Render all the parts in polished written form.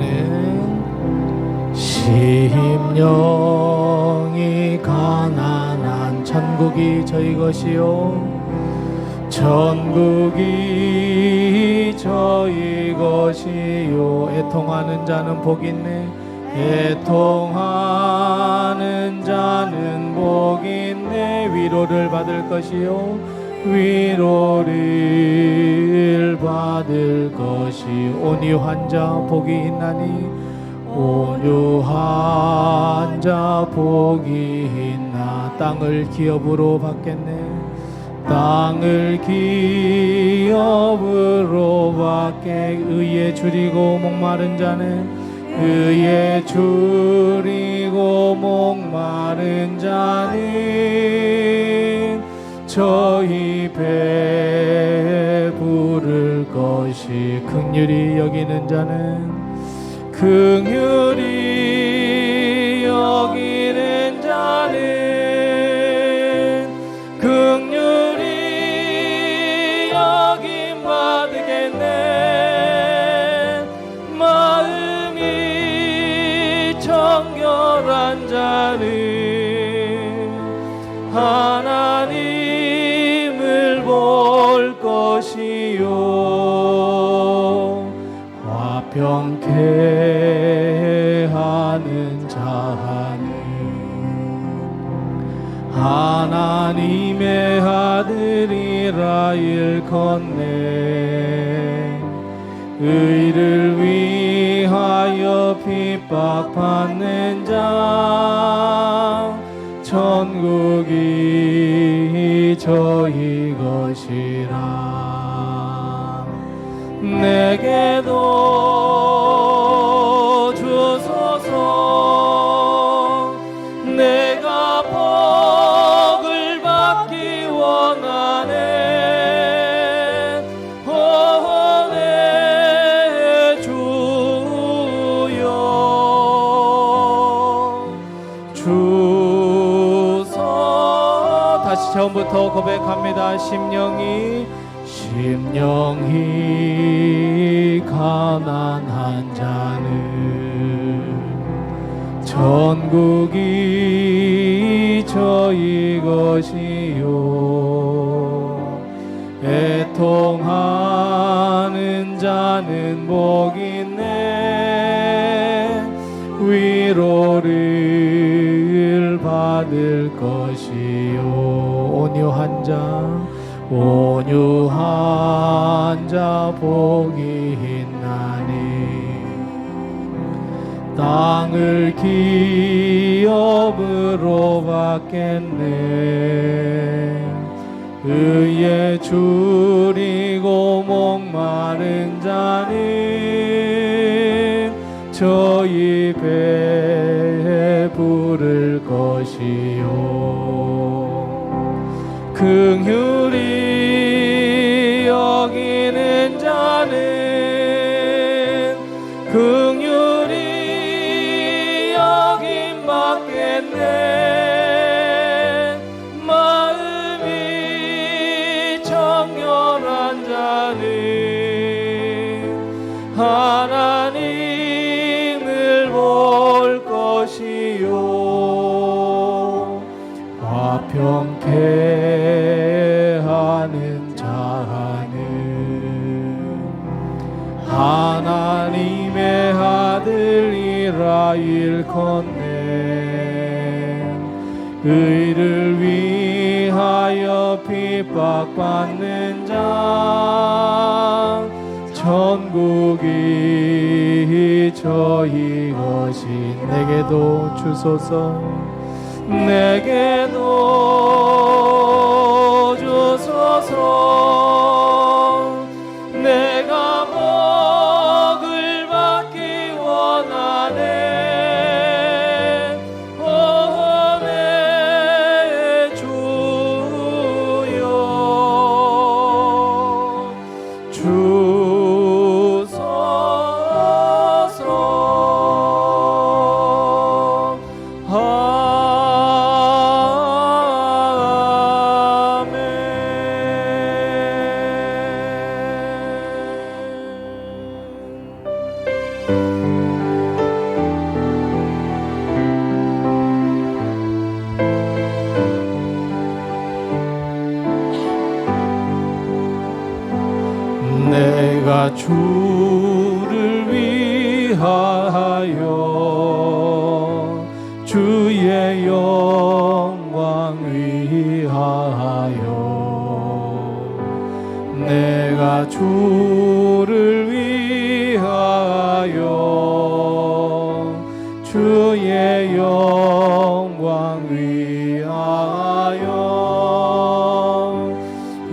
자는 심령이 가난한 천국이 저희 것이요 천국이 저희 것이요 애통하는 자는 복이 있네 애통하는 자는 복이 있네 위로를 받을 것이요 위로를 받을 것이 온유한 자 복이 있나니 온유한 자 복이 있나 땅을 기업으로 받겠네 땅을 기업으로 받게 의에 줄이고 목마른 자는 의에 줄이고 목마른 자는 저희 배부를 것이 긍휼히 여기는 자는 긍휼히 여기는 자는 긍휼히 여김 받으겠네 마음이 청결한 자는 하나님을 볼 것이요 화평케 하는 자는 하나님의 아들이라 일컫네 의를 위하여 핍박받는 자 천국이 저희 것이라 내게도 주소서 내가 복을 받기 원하네 오 내 주여 주소 다시 처음부터 고백합니다 심령이 가난한 자는 천국이 저희 것이요 애통하는 자는 복이 있네 위로를 받을 것이요 온유한 자 복이 있나니 땅을 기업으로 받겠네 의에 줄이고 목마른 자는 저희 배부를 것이요 긍휼히 여기는 자는 긍휼히 여김 받겠네 마음이 청결한 자는 하나님을 볼 것이요 화평케 하는 자는 하나님의 아들이라 일컫네 의를 위하여 핍박받는 자 천국이 저희 것이 내게도 주소서 내게도 주소서 내가 복을 받기 원하네 오 내 주여 주소서 아멘 주를 위하여 주의 영광 위하여 내가 주를 위하여 주의 영광 위하여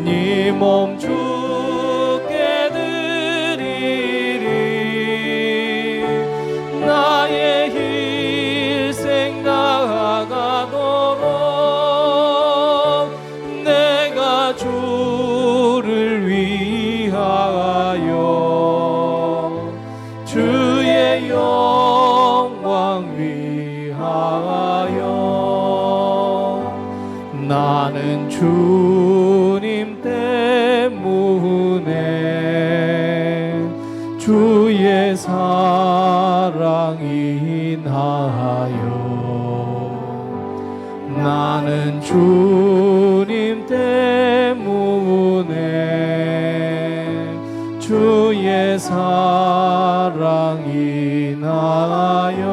네 몸 주께 드리리 나의 일생 나아가도록 내가 주를 위하여 주의 영광 위하여 나는 주님 때문에 주의 사랑 인하여 나는 주님 때문에 주의 사랑 인하여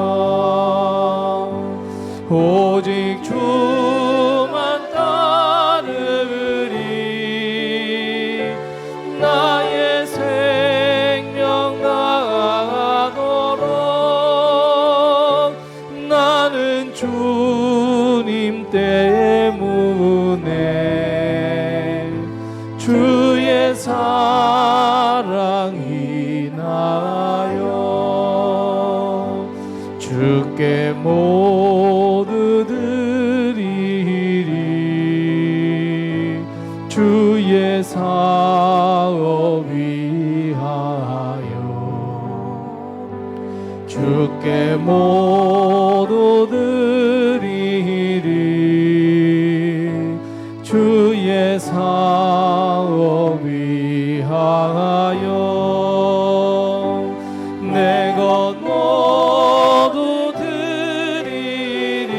오직 주만 따르리 나의 생명 다하도록 나는 주님 때문에 주의 사랑 인하여 주께 모두 드리리 주의 사업 위하여 주께 모두 드리리 주의 사업 위하여 내 것 모두 드리리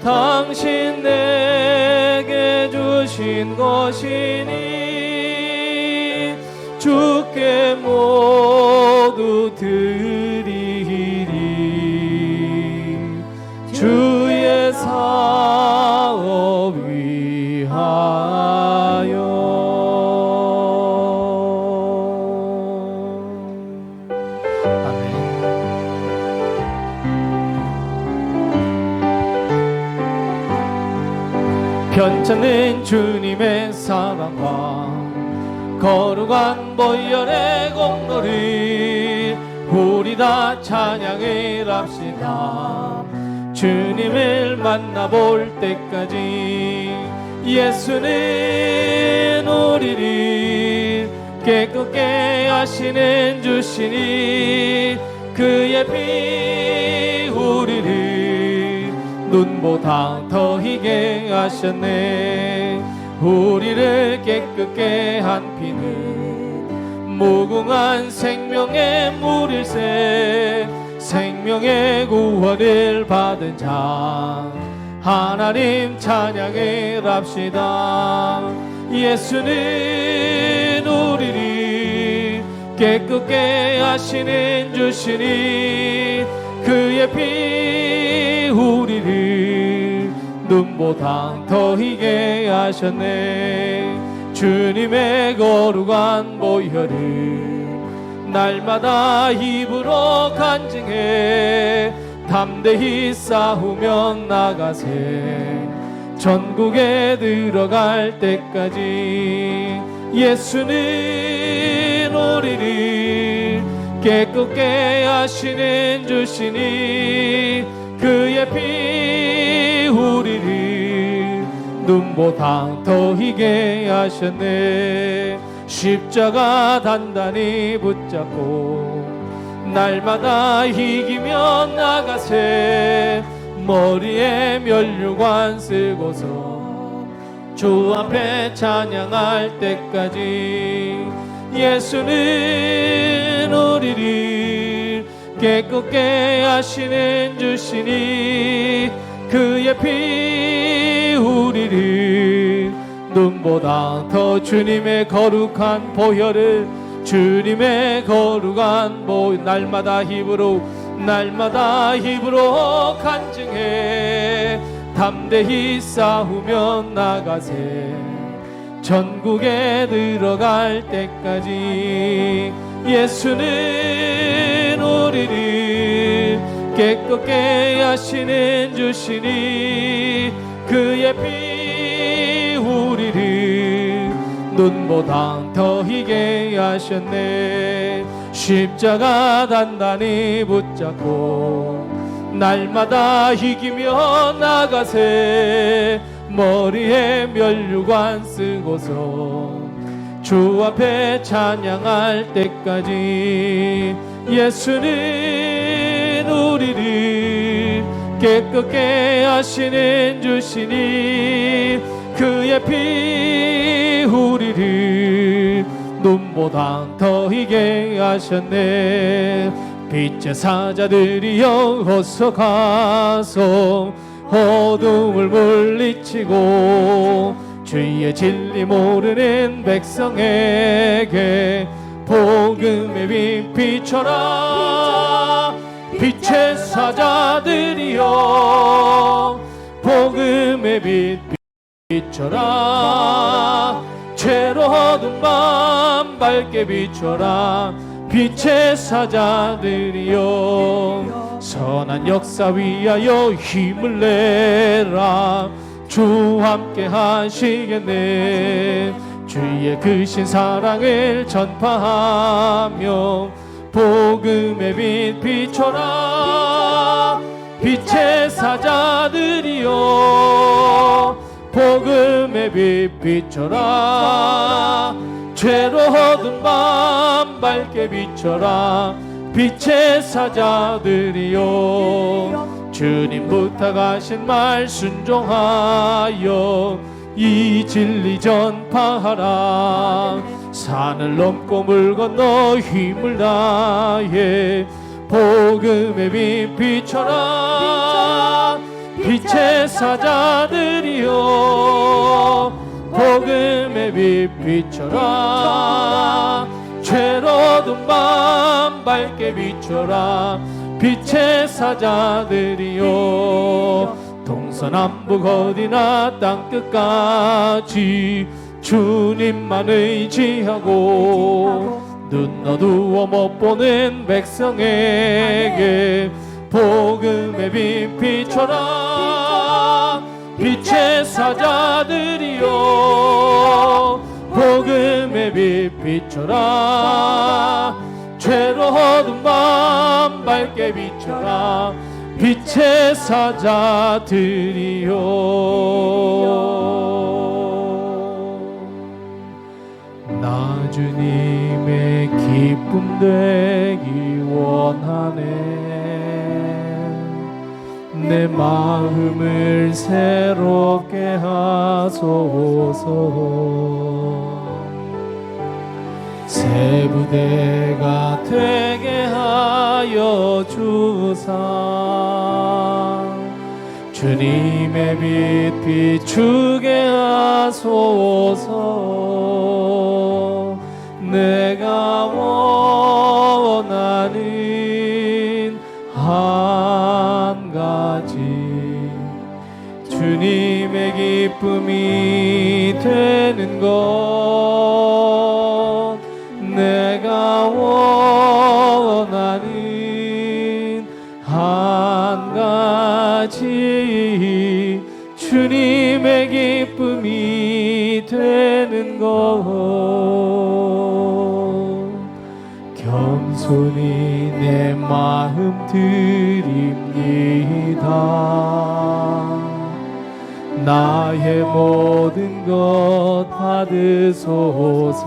당신 내게 주신 것이니 주께 모두 드리리 주의 사업 위하여 편찮는 주님의 사랑과 거룩한 보혈의 공로를 우리 다 찬양을 합시다. 주님을 만나볼 때까지 예수는 우리를 깨끗게 하시는 주시니 그의 피 우리를 눈보다 더 희게 하셨네. 우리를 깨끗게 한 피는 무궁한 생명의 물일세. 생명의 구원을 받은 자 하나님 찬양을 합시다. 예수는 우리를 깨끗게 하시는 주시니 그의 피 우리를 눈보다 더 희게 하셨네. 주님의 거룩한 보혈을 날마다 입으로 간증해 담대히 싸우며 나가세. 전국에 들어갈 때까지 예수는 우리를 깨끗게 하시는 주시니 그의 피 우리를 눈보다 더 희게 하셨네. 십자가 단단히 붙잡고 날마다 이기며 나가세. 머리에 면류관 쓰고서 주 앞에 찬양할 때까지 예수는 우리를 깨끗게 하시는 주시니 그의 피 우리를 눈보다 더 주님의 거룩한 보혈을 주님의 거룩한 날마다 힘으로 간증해 담대히 싸우며 나가세 전국에 들어갈 때까지 예수는 우리를 깨끗게 하시는 주시니 그의 피 우리를 눈보다 더 희게 하셨네 십자가 단단히 붙잡고 날마다 이기며 나가세 머리에 면류관 쓰고서 주 앞에 찬양할 때까지 예수는 우리를 깨끗게 하시는 주시니 그의 피 우리를 눈보다 더 희게 하셨네 빛의 사자들이여 어서 가서 어둠을 물리치고 주의 진리 모르는 백성에게 복음의 빛 비춰라 빛의 사자들이여 복음의 빛 비춰라 죄로 어두운 밤 밝게 비춰라 빛의 사자들이여 선한 역사 위하여 힘을 내라 주 함께 하시겠네 주의 크신 사랑을 전파하며 복음의 빛 비춰라 빛의 사자들이여 복음의 빛 비춰라 죄로 어두운 밤 밝게 비춰라 빛의 사자들이여 주님 부탁하신 말 순종하여 이 진리 전파하라 산을 넘고 물 건너 힘을 다해 복음의 빛 비춰라 빛의 사자들이여 복음의 빛 비춰라 죄로 어두운 밤 밝게 비춰라 빛의 사자들이여 동서남북 어디나 땅끝까지 주님만 의지하고 눈 어두워 못 보는 백성에게 복음의 빛 비춰라 빛의 사자들이여 복음의 빛 비춰라 죄로 어두운 밤 밝게 비춰라 빛의 사자들이여 나 주님의 기쁨 되기 원하네 내 마음을 새롭게 하소서 새 부대가 되게 하여 주사 주님의 빛 비추게 하소서 내가 원하는 한 가지 주님의 기쁨이 되는 것 내가 원하는 한 가지 주님의 기쁨이 되는 것 겸손히 내 마음 드립니다 나의 모든 것 받으소서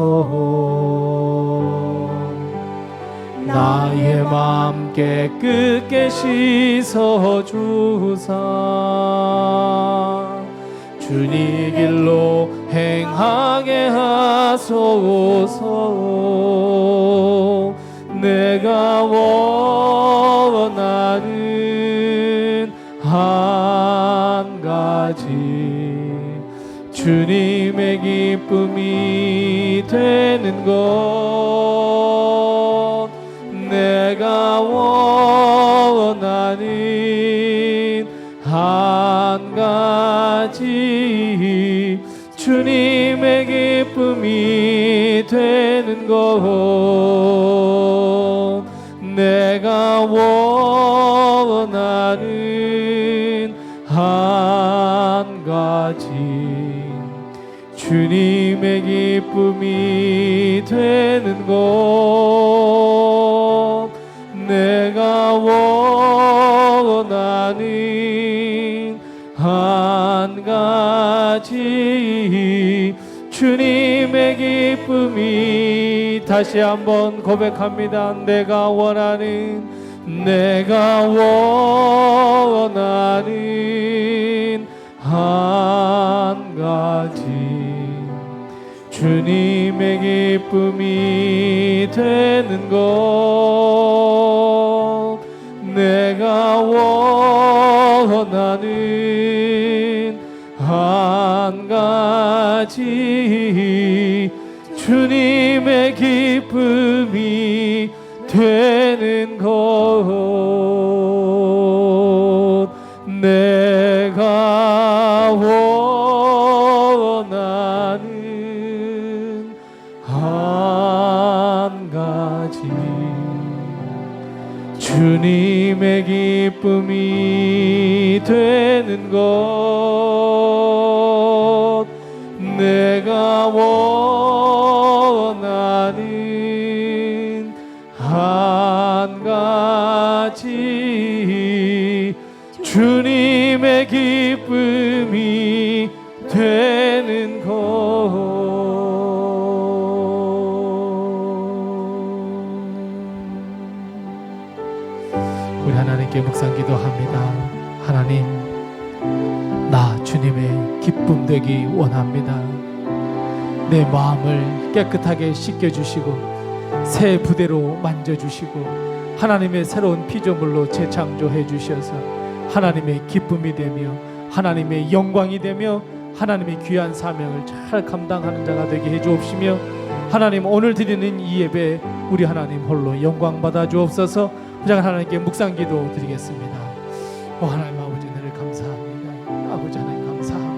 나의 맘 깨끗게 씻어주사 주님 길로 행하게 하소서 내가 원하는 한 가지 주님의 기쁨이 되는 것 내가 원하는 한 가지 주님의 기쁨이 되는 것 내가 원하는 한 가지 주님의 기쁨이 되는 것 내가 원하는 한 가지 주님의 기쁨이 다시 한번 고백합니다. 내가 원하는 한 가지 주님의 기쁨이 되는 것 내가 원하는 한 가지 주님의 기쁨이 되는 것 내가 원하는 한 가지 주님의 기쁨이 되는 것 내가 원하는 한 가지 주님의 기쁨이 되는 것 우리 하나님께 묵상 기도합니다. 하나님 나 주님의 기쁨 되기 원합니다. 내 마음을 깨끗하게 씻겨주시고 새 부대로 만져주시고 하나님의 새로운 피조물로 재창조해 주셔서 하나님의 기쁨이 되며 하나님의 영광이 되며 하나님의 귀한 사명을 잘 감당하는 자가 되게 해 주옵시며 하나님 오늘 드리는 이 예배 우리 하나님 홀로 영광 받아 주옵소서. 부장 하나님께 묵상 기도 드리겠습니다. 하나님 아버지 은혜를 감사합니다. 아버지 하나님 감사합니다.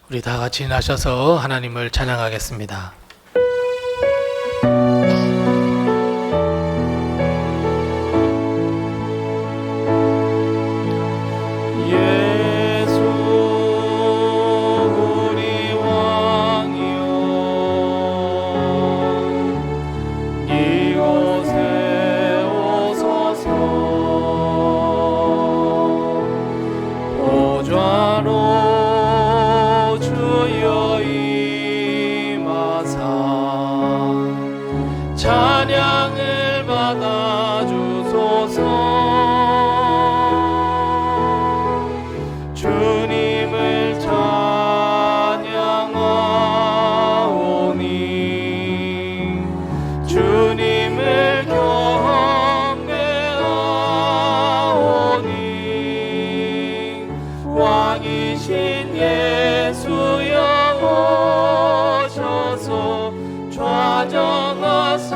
우리 다 같이 나셔서 하나님을 찬양하겠습니다. 찬양을 받아주소서. 주님을 찬양하오니 주님을 경배하오니 왕이신 예수여 오셔서 좌정하사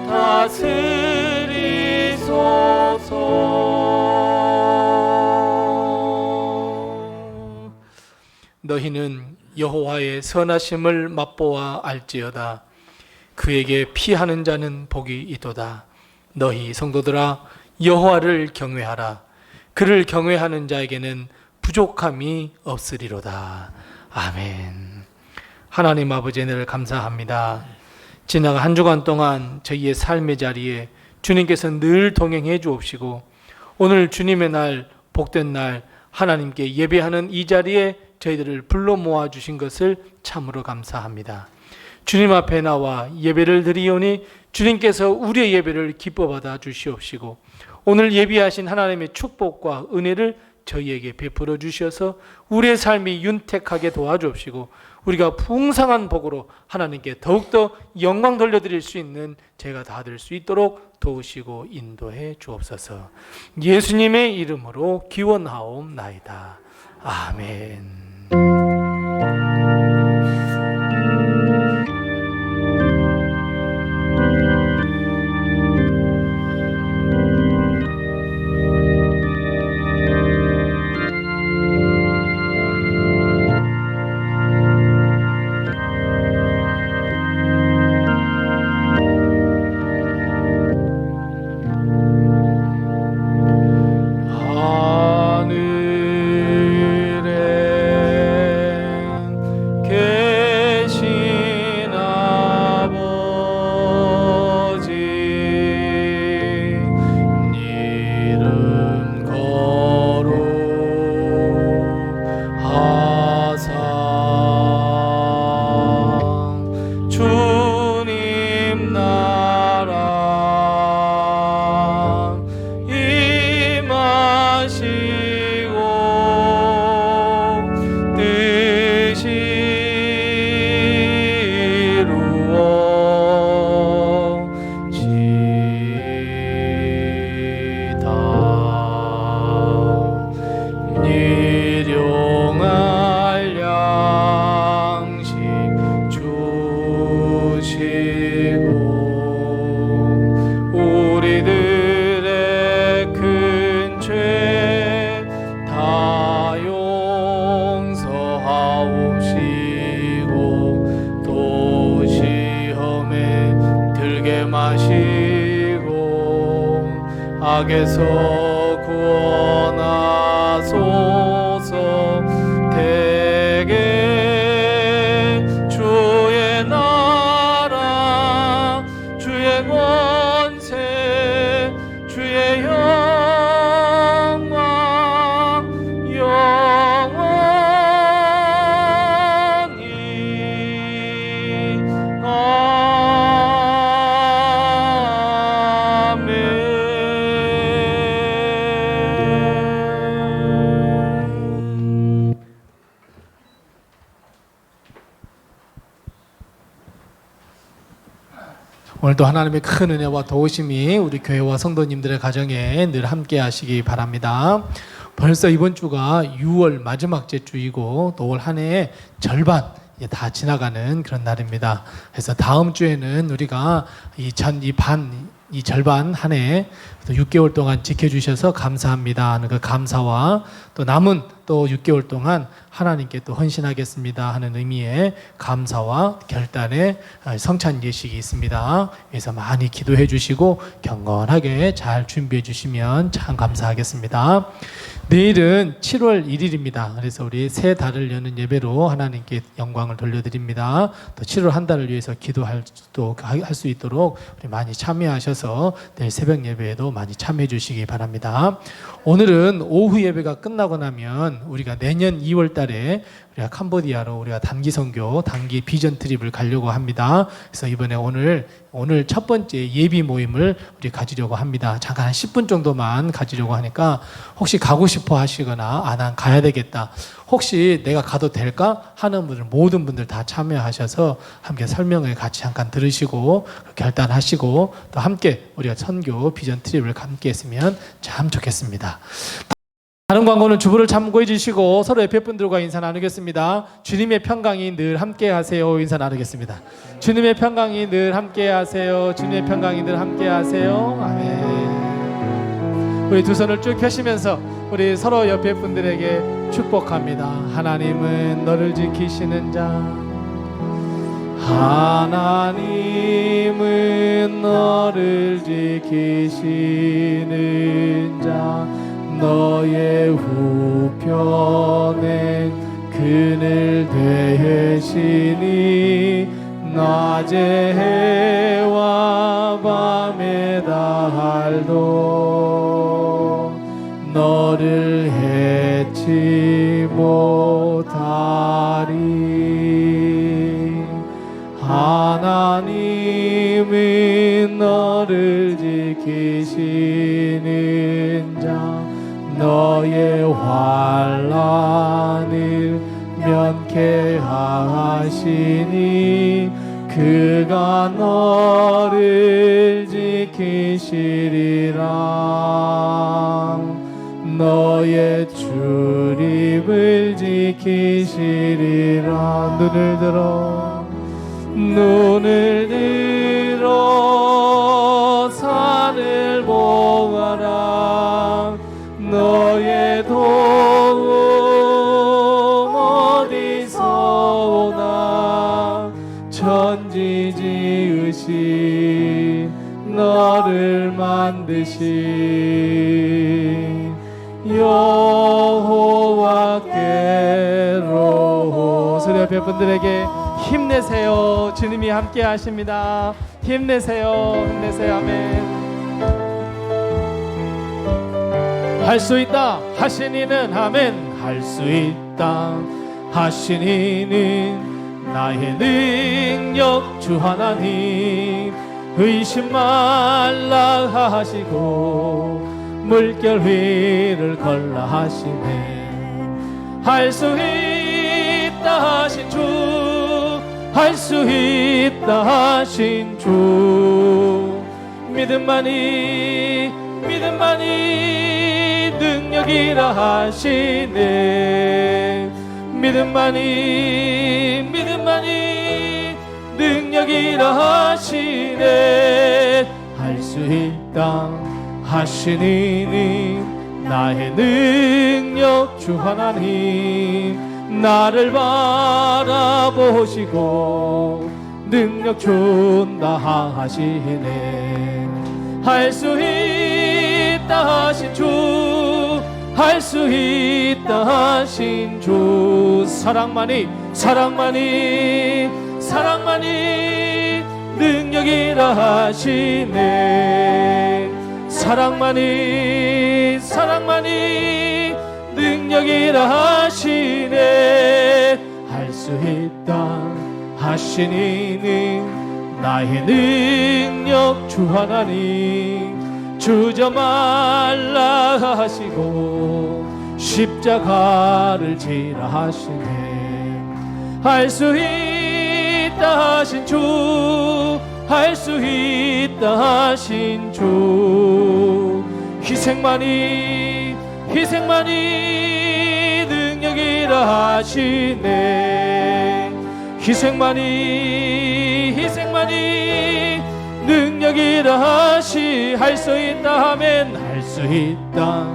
다스리소서. 너희는 여호와의 선하심을 맛보아 알지어다. 그에게 피하는 자는 복이 있도다. 너희 성도들아 여호와를 경외하라. 그를 경외하는 자에게는 부족함이 없으리로다. 아멘. 하나님 아버지 은혜를 감사합니다. 지나간 한 주간 동안 저희의 삶의 자리에 주님께서 늘 동행해 주옵시고 오늘 주님의 날, 복된 날 하나님께 예배하는 이 자리에 저희들을 불러 모아 주신 것을 참으로 감사합니다. 주님 앞에 나와 예배를 드리오니 주님께서 우리의 예배를 기뻐 받아 주시옵시고 오늘 예비하신 하나님의 축복과 은혜를 저희에게 베풀어 주셔서 우리의 삶이 윤택하게 도와주옵시고 우리가 풍성한 복으로 하나님께 더욱더 영광 돌려드릴 수 있는 제가 다 될 수 있도록 도우시고 인도해 주옵소서. 예수님의 이름으로 기원하옵나이다. 아멘. 악에서 구원하소서. 대개 주의 나라 주의 권세 주의 영광 영원히 오늘도 하나님의 큰 은혜와 도우심이 우리 교회와 성도님들의 가정에 늘 함께 하시기 바랍니다. 벌써 이번 주가 6월 마지막 주이고 또 올 한 해의 절반 다 지나가는 그런 날입니다. 그래서 다음 주에는 우리가 이 절반 한 해 또 6개월 동안 지켜주셔서 감사합니다 하는 그 감사와 또 남은 또 6개월 동안 하나님께 또 헌신하겠습니다 하는 의미의 감사와 결단의 성찬 예식이 있습니다. 그래서 많이 기도해 주시고 경건하게 잘 준비해 주시면 참 감사하겠습니다. 내일은 7월 1일입니다. 그래서 우리 새 달을 여는 예배로 하나님께 영광을 돌려드립니다. 또 7월 한 달을 위해서 기도할 수 있도록 우리 많이 참여하셔서 내일 새벽 예배에도 많이 참여해 주시기 바랍니다. 오늘은 오후 예배가 끝나고 나면 우리가 내년 2월 달에 우리가 캄보디아로 우리가 단기 선교, 단기 비전 트립을 가려고 합니다. 그래서 이번에 오늘 첫 번째 예비 모임을 우리 가지려고 합니다. 잠깐 한 10분 정도만 가지려고 하니까 혹시 가고 싶어 하시거나 난 가야 되겠다. 혹시 내가 가도 될까 하는 분들 모든 분들 다 참여하셔서 함께 설명을 같이 잠깐 들으시고 결단하시고 또 함께 우리가 선교 비전 트립을 함께 했으면 참 좋겠습니다. 다른 광고는 주부를 참고해 주시고 서로 옆에 분들과 인사 나누겠습니다. 주님의 평강이 늘 함께 하세요. 인사 나누겠습니다. 주님의 평강이 늘 함께 하세요. 주님의 평강이 늘 함께 하세요. 아멘. 우리 두 손을 쭉 펴시면서 우리 서로 옆에 분들에게 축복합니다. 하나님은 너를 지키시는 자, 하나님은 너를 지키시는 자, 너의 우편에 그늘 되시니 낮에 해와 밤에 달도 너를 해치 못하리. 하나님은 너를 지키시는 자 너의 환난을 면케하시니 그가 너를 지키시리라. 너의 출입을 지키시리라. 눈을 들어 산을 보아라. 너의 도움 어디서 오나. 천지 지으신 너를 만드신 여호와께로. 소리 앞에 분들에게 힘내세요. 주님이 함께 하십니다. 힘내세요. 힘내세요. 아멘. 할 수 있다 하신 이는 아멘. 할 수 있다 하신 이는 나의 능력 주 하나님. 의심 말라 하시고 물결 위를 걸라 하시네. 할 수 있다 하신 주, 할 수 있다 하신 주. 믿음만이 능력이라 하시네. 믿음만이 능력이라 하시네. 할 수 있다 하신 이는 나의 능력 주 하나님. 나를 바라보시고 능력 준다 하시네. 할 수 있다 하신 주, 할 수 있다 하신 주. 사랑만이 능력이라 하시네. 사랑만이 능력이라 하시네. 할 수 있다 하신 이는 나의 능력 주 하나님. 주저 말라 하시고 십자가를 지라 하시네. 할 수 있다 하신 주, 할 수 있다 하신 주. 희생만이 능력이라 하시네. 희생만이 능력이라 하시. 할 수 있다 하면 할 수 있다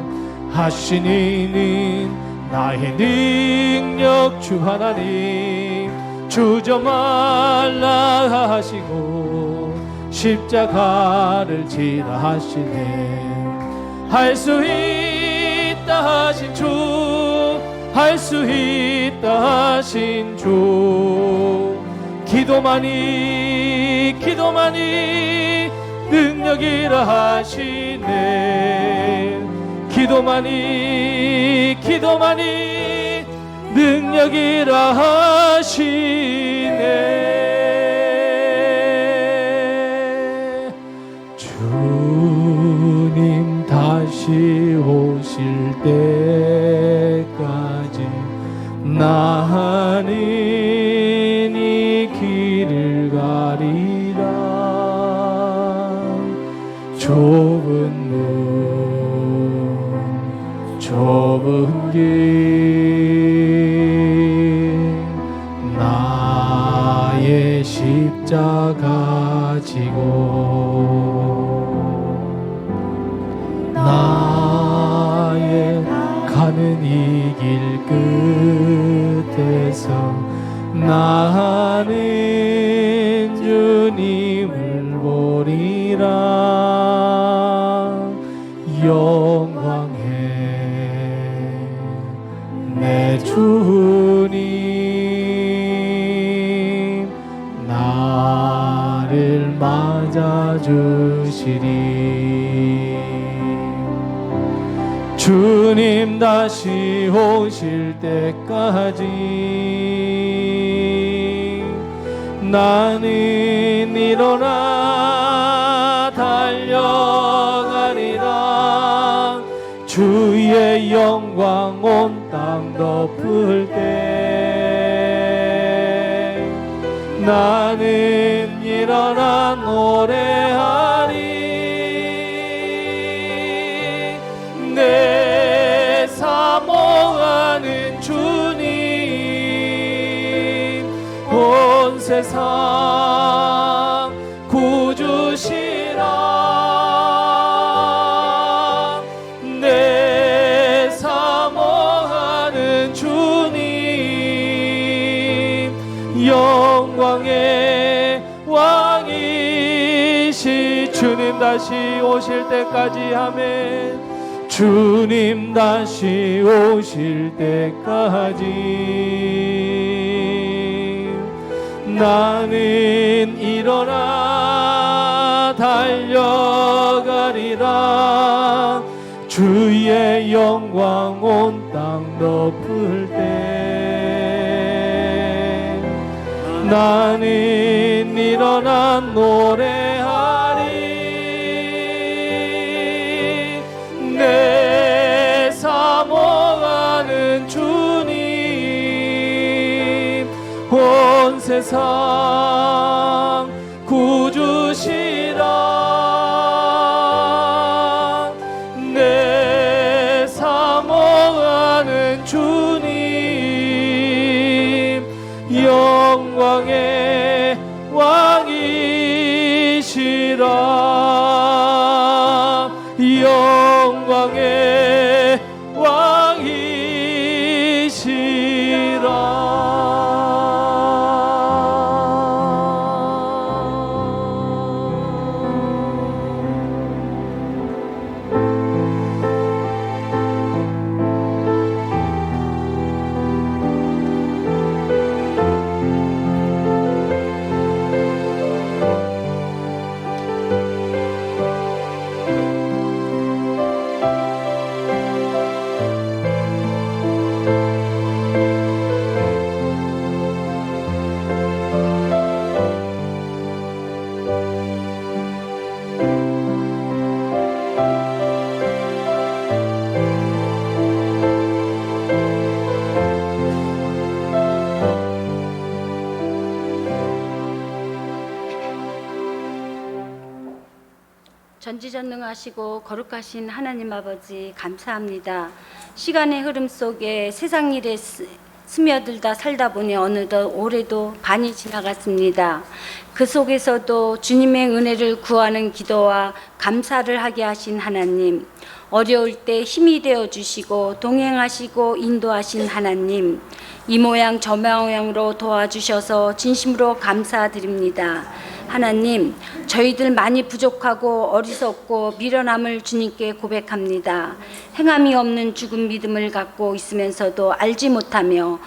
하신 이는 나의 능력 주 하나님. 주저 말라 하시고 십자가를 지라 하시네. 할 수 있다 하신 주, 할 수 있다 하신 주. 기도만이 능력이라 하시네. 기도만이 능력이라 하시네. 주님 다시 오실 때까지 나는 이 길을 가리라. 좁은 문 좁은 길 나의 십자가 지고 나의 가는 이 길 끝에서 나는 주님을 보리라. 영광에 내 주님 나를 맞아주시리. 주님 다시 오실 때까지 나는 일어나 달려가리라. 주의 영광 온 땅 덮을 때 나는 일어나 노래하리. 내 사모하는 주님 온 세상 구주시라. 내 사모하는 주님 영광의 왕이시. 주님 다시 오실 때까지 아멘. 주님 다시 오실 때까지 나는 일어나 달려가리라. 주의 영광 온 땅 덮을 때 나는 일어나 노래하리. 내 사모하는 주님 온 세상 구주시라. 내 사모하는 주님 영광의 왕이시라. 영광의 전지전능하시고 거룩하신 하나님 아버지 감사합니다. 시간의 흐름 속에 세상 일에 스며들다 살다 보니 어느덧 올해도 반이 지나갔습니다. 그 속에서도 주님의 은혜를 구하는 기도와 감사를 하게 하신 하나님, 어려울 때 힘이 되어 주시고 동행하시고 인도하신 하나님, 이 모양 저 모양으로 도와주셔서 진심으로 감사드립니다. 하나님, 저희들 많이 부족하고 어리석고 미련함을 주님께 고백합니다. 행함이 없는 죽은 믿음을 갖고 있으면서도 알지 못하며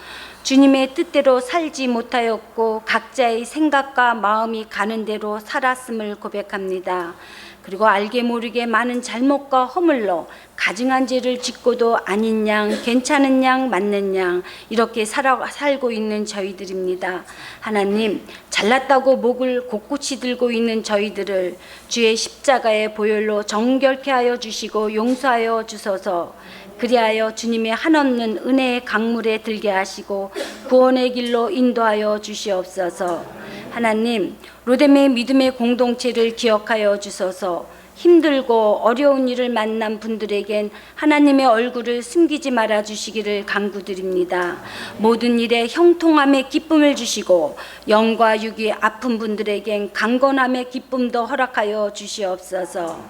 주님의 뜻대로 살지 못하였고 각자의 생각과 마음이 가는 대로 살았음을 고백합니다. 그리고 알게 모르게 많은 잘못과 허물로 가증한 죄를 짓고도 아닌 양, 괜찮은 양, 맞는 양 이렇게 살고 있는 저희들입니다. 하나님, 잘났다고 목을 곳곳이 들고 있는 저희들을 주의 십자가의 보혈로 정결케 하여 주시고 용서하여 주소서. 그리하여 주님의 한없는 은혜의 강물에 들게 하시고 구원의 길로 인도하여 주시옵소서. 하나님, 로뎀의 믿음의 공동체를 기억하여 주소서. 힘들고 어려운 일을 만난 분들에겐 하나님의 얼굴을 숨기지 말아 주시기를 간구드립니다. 모든 일에 형통함의 기쁨을 주시고 영과 육이 아픈 분들에겐 강건함의 기쁨도 허락하여 주시옵소서.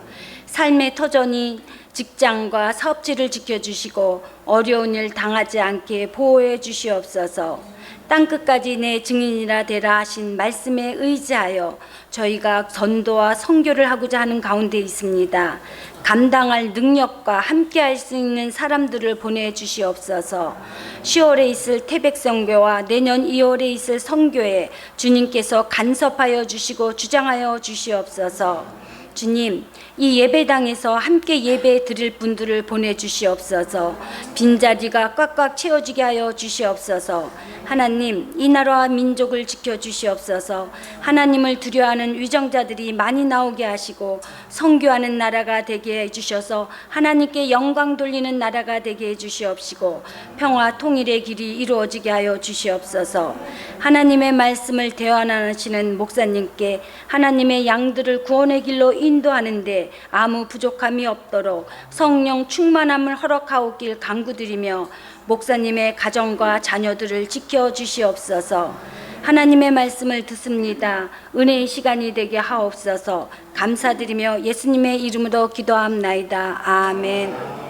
삶의 터전이 직장과 사업지를 지켜주시고 어려운 일 당하지 않게 보호해 주시옵소서. 땅끝까지 내 증인이라 되라 하신 말씀에 의지하여 저희가 전도와 선교를 하고자 하는 가운데 있습니다. 감당할 능력과 함께할 수 있는 사람들을 보내주시옵소서. 10월에 있을 태백선교와 내년 2월에 있을 선교에 주님께서 간섭하여 주시고 주장하여 주시옵소서. 주님, 이 예배당에서 함께 예배 드릴 분들을 보내주시옵소서. 빈자리가 꽉꽉 채워지게 하여 주시옵소서. 하나님, 이 나라와 민족을 지켜주시옵소서. 하나님을 두려워하는 위정자들이 많이 나오게 하시고 선교하는 나라가 되게 해주셔서 하나님께 영광 돌리는 나라가 되게 해주시옵시고 평화 통일의 길이 이루어지게 하여 주시옵소서. 하나님의 말씀을 대환하시는 목사님께 하나님의 양들을 구원의 길로 인도하는데 아무 부족함이 없도록 성령 충만함을 허락하오길 간구드리며 목사님의 가정과 자녀들을 지켜주시옵소서. 하나님의 말씀을 듣습니다. 은혜의 시간이 되게 하옵소서. 감사드리며 예수님의 이름으로 기도함나이다. 아멘.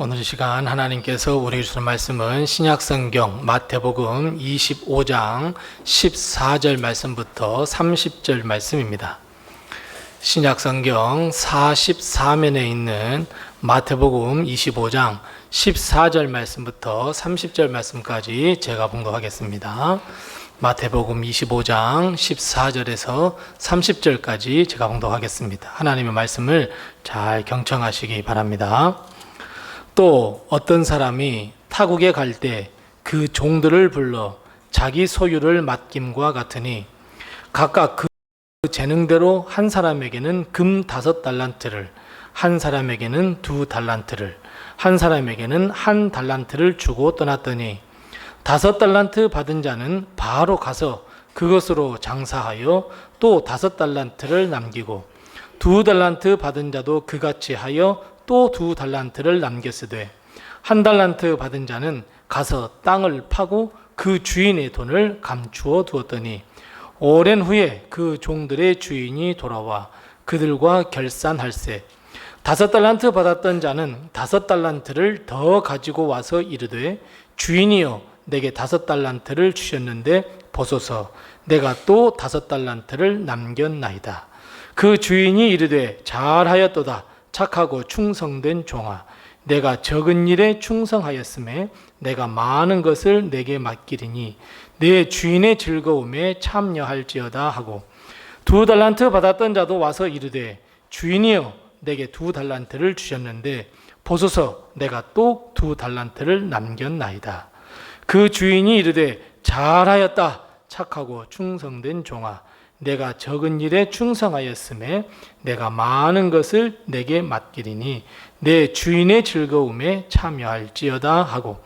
오늘 이 시간 하나님께서 우리에게 주신 말씀은 신약성경 마태복음 25장 14절 말씀부터 30절 말씀입니다. 신약성경 44면에 있는 마태복음 25장 14절 말씀부터 30절 말씀까지 제가 봉독하겠습니다. 마태복음 25장 14절에서 30절까지 제가 봉독하겠습니다. 하나님의 말씀을 잘 경청하시기 바랍니다. 또 어떤 사람이 타국에 갈 때 그 종들을 불러 자기 소유를 맡김과 같으니 각각 그 재능대로 한 사람에게는 금 5달란트를, 한 사람에게는 2달란트를, 한 사람에게는 1달란트를 주고 떠났더니 5달란트 받은 자는 바로 가서 그것으로 장사하여 또 5달란트를 남기고 2달란트 받은 자도 그같이 하여 또 2달란트를 남겼으되 1달란트 받은 자는 가서 땅을 파고 그 주인의 돈을 감추어 두었더니 오랜 후에 그 종들의 주인이 돌아와 그들과 결산할세 5달란트 받았던 자는 5달란트를 더 가지고 와서 이르되 주인이여 내게 5달란트를 주셨는데 보소서 내가 또 5달란트를 남겼나이다. 그 주인이 이르되 잘하였도다 착하고 충성된 종아 내가 적은 일에 충성하였음에 내가 많은 것을 내게 맡기리니 내 주인의 즐거움에 참여할지어다 하고 2달란트 받았던 자도 와서 이르되 주인이여 내게 2달란트를 주셨는데 보소서 내가 또 2달란트를 남겼나이다. 그 주인이 이르되 잘하였다 착하고 충성된 종아 내가 적은 일에 충성하였음에 내가 많은 것을 내게 맡기리니 내 주인의 즐거움에 참여할지어다 하고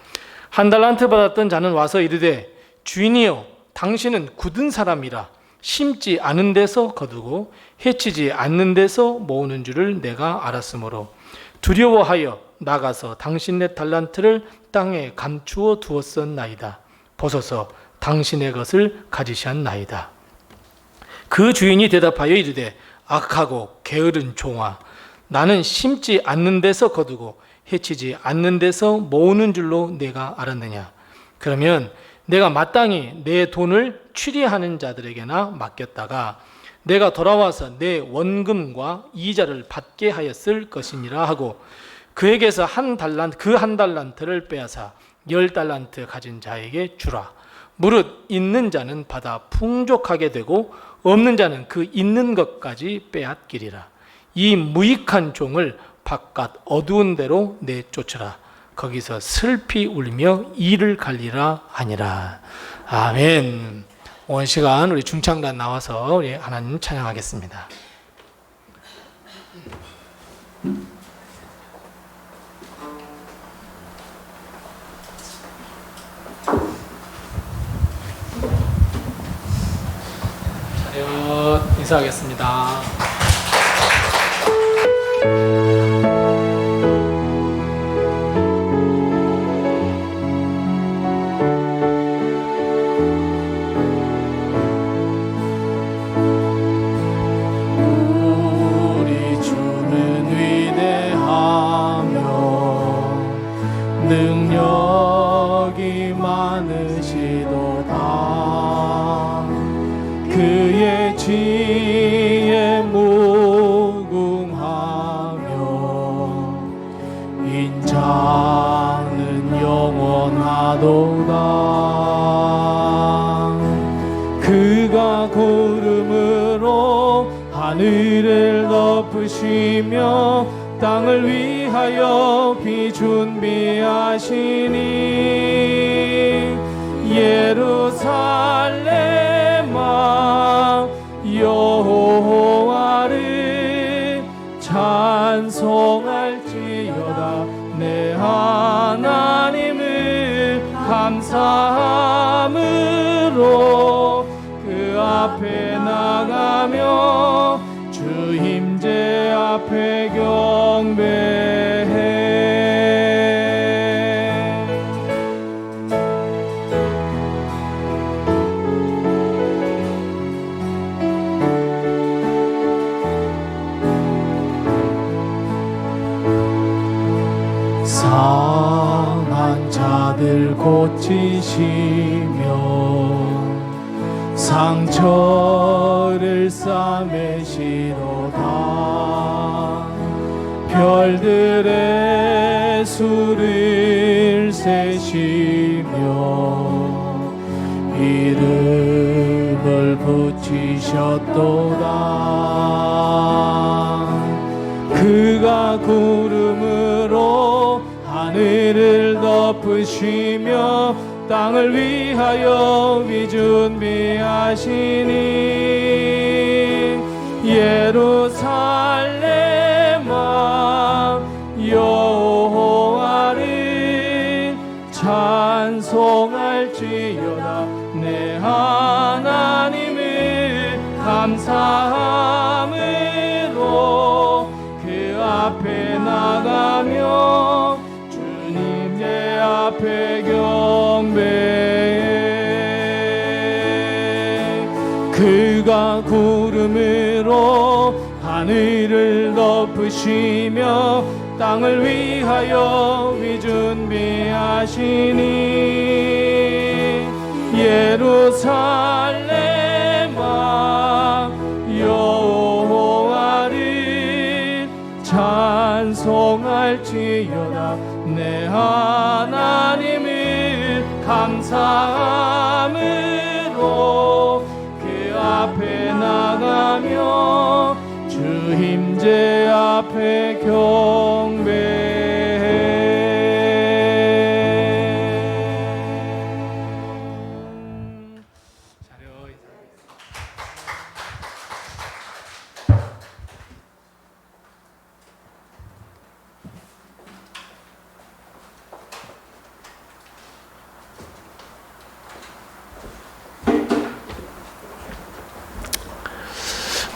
1달란트 받았던 자는 와서 이르되 주인이여 당신은 굳은 사람이라 심지 않은 데서 거두고 해치지 않는 데서 모으는 줄을 내가 알았으므로 두려워하여 나가서 당신의 달란트를 땅에 감추어 두었었나이다. 보소서 당신의 것을 가지셨나이다. 그 주인이 대답하여 이르되 악하고 게으른 종아 나는 심지 않는 데서 거두고 해치지 않는 데서 모으는 줄로 내가 알았느냐. 그러면 내가 마땅히 내 돈을 취리하는 자들에게나 맡겼다가 내가 돌아와서 내 원금과 이자를 받게 하였을 것이니라 하고 그에게서 그 1달란트를 빼앗아 10달란트 가진 자에게 주라. 무릇 있는 자는 받아 풍족하게 되고 없는 자는 그 있는 것까지 빼앗기리라. 이 무익한 종을 바깥 어두운 데로 내쫓으라. 거기서 슬피 울며 이를 갈리라 하니라. 아멘. 오늘 시간 우리 중창단 나와서 우리 하나님 찬양하겠습니다. 차렷 인사하겠습니다. 능력이 많으시도다. 나도다. 그가 구름으로 하늘을 덮으시며 땅을 위하여 비 준비하시니 예루살렘아 여호와를 찬송할지어다. 내 하나님을 감사함으로 그 앞에 나가며 주 임재 앞에 경배해. 상한 자들 고치시며 상처를 싸매시도다. 별들의 수를 세시며 이름을 붙이셨도다. 그가 구름으로 하늘을 덮으시며 땅을 위하여 비 준비하시니 예루살렘아 여호와를 찬송할지어다. 내 하나님을 감사함으로 그 앞에 나가며 주님 제 앞에 경배해. 그가 구름으로 하늘을 덮으시며 땅을 위하여 비 준비하시니 예루살렘아 여호와를 찬송할지어다. 내 하나님을 감사함으로 그 앞에 나가며 주 임재 앞에 경배해.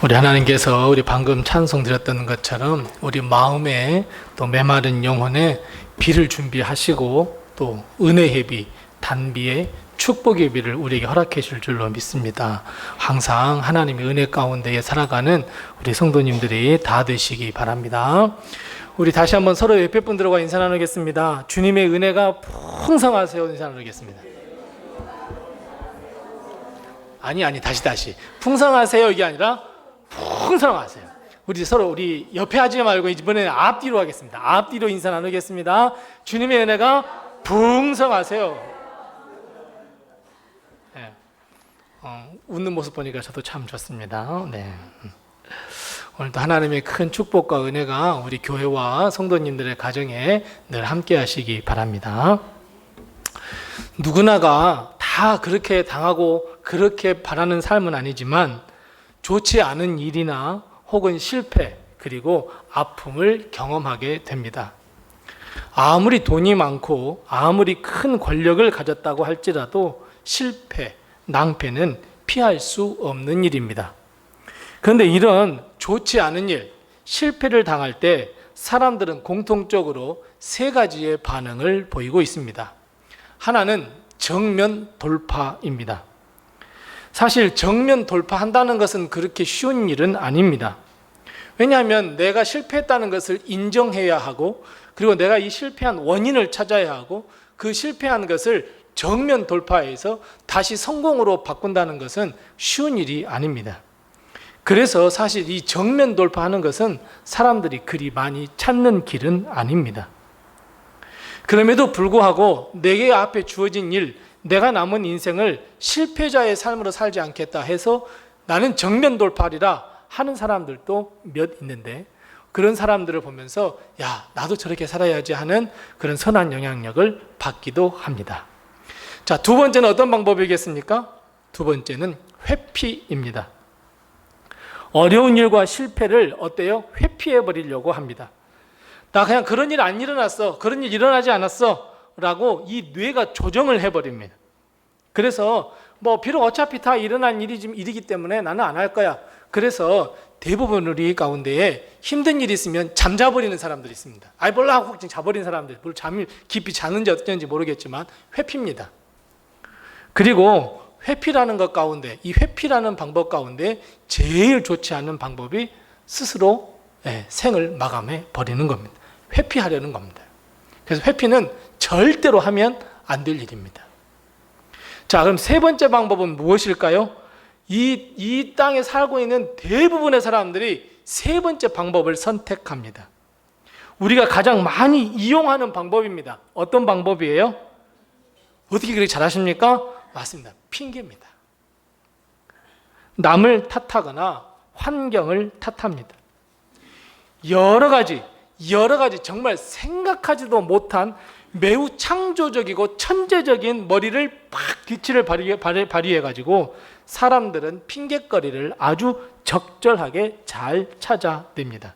우리 하나님께서 우리 방금 찬송 드렸던 것처럼 우리 마음에 또 메마른 영혼에 비를 준비하시고 또 은혜의 비, 단비의 축복의 비를 우리에게 허락해 주실 줄로 믿습니다. 항상 하나님의 은혜 가운데에 살아가는 우리 성도님들이 다 되시기 바랍니다. 우리 다시 한번 서로 옆에 분들과 인사 나누겠습니다. 주님의 은혜가 풍성하세요. 인사 나누겠습니다. 아니 다시 풍성하세요 이게 아니라 풍성하세요. 우리 서로 우리 옆에 하지 말고 이번에는 앞뒤로 하겠습니다. 앞뒤로 인사 나누겠습니다. 주님의 은혜가 풍성하세요. 네. 웃는 모습 보니까 저도 참 좋습니다. 네. 오늘도 하나님의 큰 축복과 은혜가 우리 교회와 성도님들의 가정에 늘 함께 하시기 바랍니다. 누구나가 다 그렇게 당하고 그렇게 바라는 삶은 아니지만 좋지 않은 일이나 혹은 실패 그리고 아픔을 경험하게 됩니다. 아무리 돈이 많고 아무리 큰 권력을 가졌다고 할지라도 실패, 낭패는 피할 수 없는 일입니다. 그런데 이런 좋지 않은 일, 실패를 당할 때 사람들은 공통적으로 세 가지의 반응을 보이고 있습니다. 하나는 정면 돌파입니다. 사실 정면 돌파한다는 것은 그렇게 쉬운 일은 아닙니다. 왜냐하면 내가 실패했다는 것을 인정해야 하고 그리고 내가 이 실패한 원인을 찾아야 하고 그 실패한 것을 정면 돌파해서 다시 성공으로 바꾼다는 것은 쉬운 일이 아닙니다. 그래서 사실 이 정면 돌파하는 것은 사람들이 그리 많이 찾는 길은 아닙니다. 그럼에도 불구하고 내게 앞에 주어진 일, 내가 남은 인생을 실패자의 삶으로 살지 않겠다 해서 나는 정면 돌파하리라 하는 사람들도 몇 있는데, 그런 사람들을 보면서 야, 나도 저렇게 살아야지 하는 그런 선한 영향력을 받기도 합니다. 자, 두 번째는 어떤 방법이겠습니까? 두 번째는 회피입니다. 어려운 일과 실패를 어때요? 회피해 버리려고 합니다. 나 그냥 그런 일 안 일어났어, 그런 일 일어나지 않았어 라고 이 뇌가 조정을 해버립니다. 그래서 뭐 비록 어차피 다 일어난 일이기 때문에 나는 안 할 거야. 그래서 대부분 우리 가운데에 힘든 일이 있으면 잠자버리는 사람들이 있습니다. 아이 몰라 하고 혹 자버리는 사람들, 물론 잠이 깊이 자는지 어쩐지 모르겠지만 회피입니다. 그리고 회피라는 것 가운데, 이 회피라는 방법 가운데 제일 좋지 않은 방법이 스스로 생을 마감해 버리는 겁니다. 회피하려는 겁니다. 그래서 회피는 절대로 하면 안 될 일입니다. 자, 그럼 세 번째 방법은 무엇일까요? 이 땅에 살고 있는 대부분의 사람들이 세 번째 방법을 선택합니다. 우리가 가장 많이 이용하는 방법입니다. 어떤 방법이에요? 어떻게 그렇게 잘하십니까? 맞습니다. 핑계입니다. 남을 탓하거나 환경을 탓합니다. 여러 가지 정말 생각하지도 못한 매우 창조적이고 천재적인 머리를 팍 기치를 발휘해가지고 사람들은 핑계거리를 아주 적절하게 잘 찾아냅니다.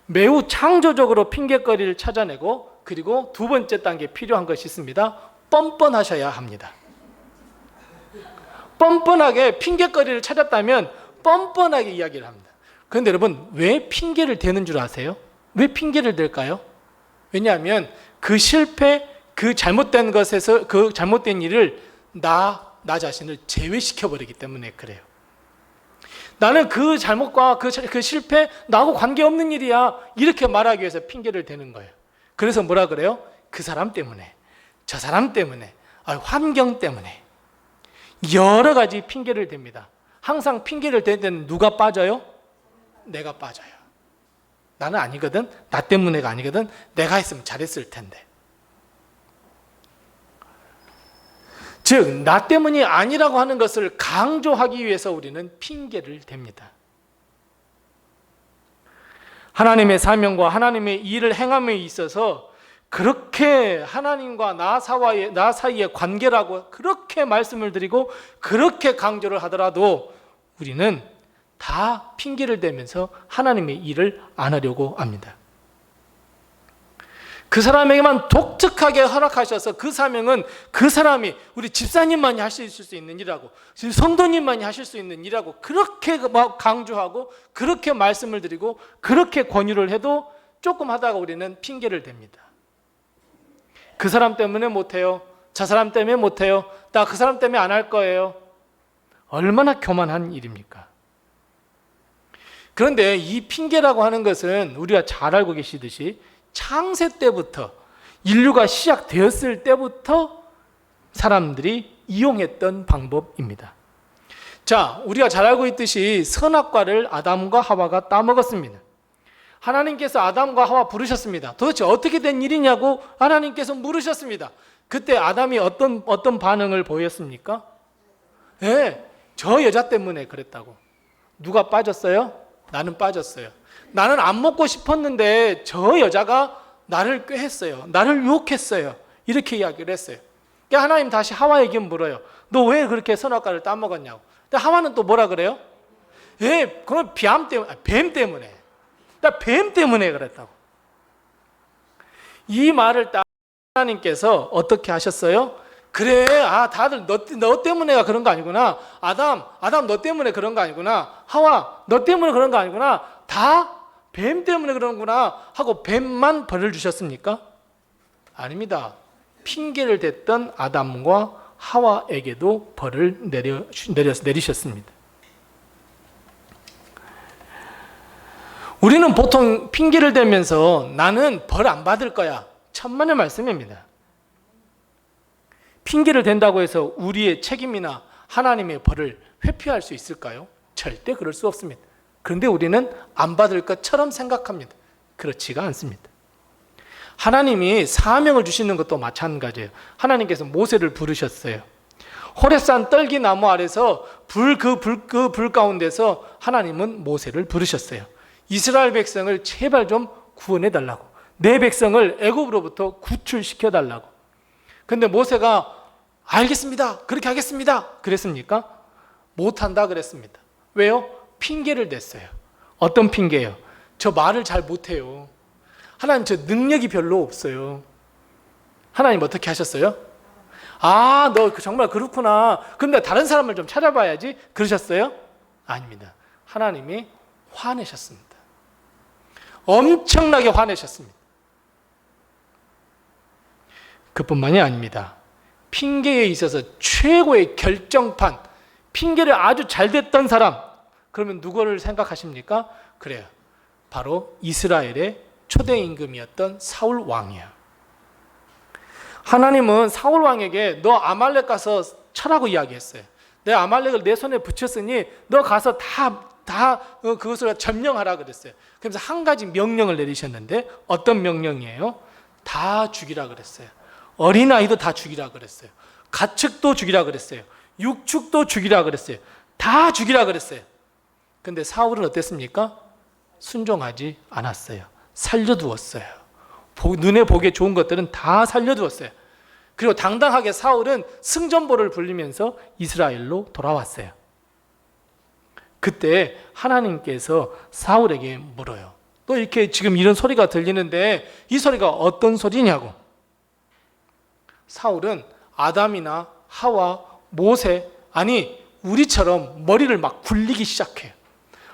매우 창조적으로 핑계거리를 찾아내고, 그리고 두 번째 단계 필요한 것이 있습니다. 뻔뻔하셔야 합니다. 뻔뻔하게 핑계거리를 찾았다면 뻔뻔하게 이야기를 합니다. 그런데 여러분, 왜 핑계를 대는 줄 아세요? 왜 핑계를 댈까요? 왜냐하면 그 실패, 그 잘못된 것에서, 그 잘못된 일을 나 자신을 제외시켜버리기 때문에 그래요. 나는 그 잘못과 그 실패 나하고 관계없는 일이야, 이렇게 말하기 위해서 핑계를 대는 거예요. 그래서 뭐라 그래요? 그 사람 때문에, 저 사람 때문에, 환경 때문에 여러 가지 핑계를 댑니다. 항상 핑계를 댈 때는 누가 빠져요? 내가 빠져요. 나는 아니거든, 나 때문에가 아니거든, 내가 했으면 잘했을 텐데. 즉, 나 때문이 아니라고 하는 것을 강조하기 위해서 우리는 핑계를 댑니다. 하나님의 사명과 하나님의 일을 행함에 있어서 그렇게 하나님과 나 사이의 관계라고 그렇게 말씀을 드리고 그렇게 강조를 하더라도 우리는 다 핑계를 대면서 하나님의 일을 안 하려고 합니다. 그 사람에게만 독특하게 허락하셔서 그 사명은 그 사람이, 우리 집사님만이 하실 수 있는 일이라고, 성도님만이 하실 수 있는 일이라고 그렇게 강조하고 그렇게 말씀을 드리고 그렇게 권유를 해도 조금 하다가 우리는 핑계를 댑니다. 그 사람 때문에 못해요, 저 사람 때문에 못해요, 나 그 사람 때문에 안 할 거예요. 얼마나 교만한 일입니까? 그런데 이 핑계라고 하는 것은 우리가 잘 알고 계시듯이 창세 때부터, 인류가 시작되었을 때부터 사람들이 이용했던 방법입니다. 자, 우리가 잘 알고 있듯이 선악과를 아담과 하와가 따먹었습니다. 하나님께서 아담과 하와 부르셨습니다. 도대체 어떻게 된 일이냐고 하나님께서 물으셨습니다. 그때 아담이 어떤 반응을 보였습니까? 저 여자 때문에 그랬다고. 누가 빠졌어요? 나는 빠졌어요. 나는 안 먹고 싶었는데 저 여자가 나를 꾀했어요. 나를 유혹했어요. 이렇게 이야기를 했어요. 그러니까 하나님 다시 하와에게 물어요. 너 왜 그렇게 선악과를 따먹었냐고. 근데 하와는 또 뭐라 그래요? 그건 뱀 때문에. 나 뱀 때문에 그랬다고. 이 말을 딱 하나님께서 어떻게 하셨어요? 그래, 다들 너 때문에가 그런 거 아니구나. 아담 너 때문에 그런 거 아니구나. 하와 너 때문에 그런 거 아니구나. 다 뱀 때문에 그런구나 하고 뱀만 벌을 주셨습니까? 아닙니다. 핑계를 댔던 아담과 하와에게도 벌을 내리셨습니다. 우리는 보통 핑계를 대면서 나는 벌 안 받을 거야, 천만의 말씀입니다. 핑계를 댄다고 해서 우리의 책임이나 하나님의 벌을 회피할 수 있을까요? 절대 그럴 수 없습니다. 그런데 우리는 안 받을 것처럼 생각합니다. 그렇지가 않습니다. 하나님이 사명을 주시는 것도 마찬가지예요. 하나님께서 모세를 부르셨어요. 호렙산 떨기나무 아래서 불 가운데서 하나님은 모세를 부르셨어요. 이스라엘 백성을 제발 좀 구원해 달라고, 내 백성을 애굽으로부터 구출시켜 달라고. 근데 모세가 알겠습니다, 그렇게 하겠습니다 그랬습니까? 못한다 그랬습니다. 왜요? 핑계를 댔어요. 어떤 핑계예요? 저 말을 잘 못해요. 하나님, 저 능력이 별로 없어요. 하나님 어떻게 하셨어요? 아, 너 정말 그렇구나. 그럼 내가 다른 사람을 좀 찾아봐야지 그러셨어요? 아닙니다. 하나님이 화내셨습니다. 엄청나게 화내셨습니다. 그뿐만이 아닙니다. 핑계에 있어서 최고의 결정판, 핑계를 아주 잘 댔던 사람, 그러면 누구를 생각하십니까? 그래요. 바로 이스라엘의 초대 임금이었던 사울 왕이야. 하나님은 사울 왕에게 너 아말렉 가서 쳐라고 이야기했어요. 내 아말렉을 내 손에 붙였으니 너 가서 그것을 점령하라 그랬어요. 그래서 한 가지 명령을 내리셨는데 어떤 명령이에요? 다 죽이라 그랬어요. 어린아이도 다 죽이라 그랬어요. 가축도 죽이라 그랬어요. 육축도 죽이라 그랬어요. 다 죽이라 그랬어요. 근데 사울은 어땠습니까? 순종하지 않았어요. 살려두었어요. 눈에 보기에 좋은 것들은 다 살려두었어요. 그리고 당당하게 사울은 승전보를 불리면서 이스라엘로 돌아왔어요. 그때 하나님께서 사울에게 물어요. 또 이렇게 지금 이런 소리가 들리는데 이 소리가 어떤 소리냐고. 사울은 아담이나 하와, 모세, 아니 우리처럼 머리를 막 굴리기 시작해요.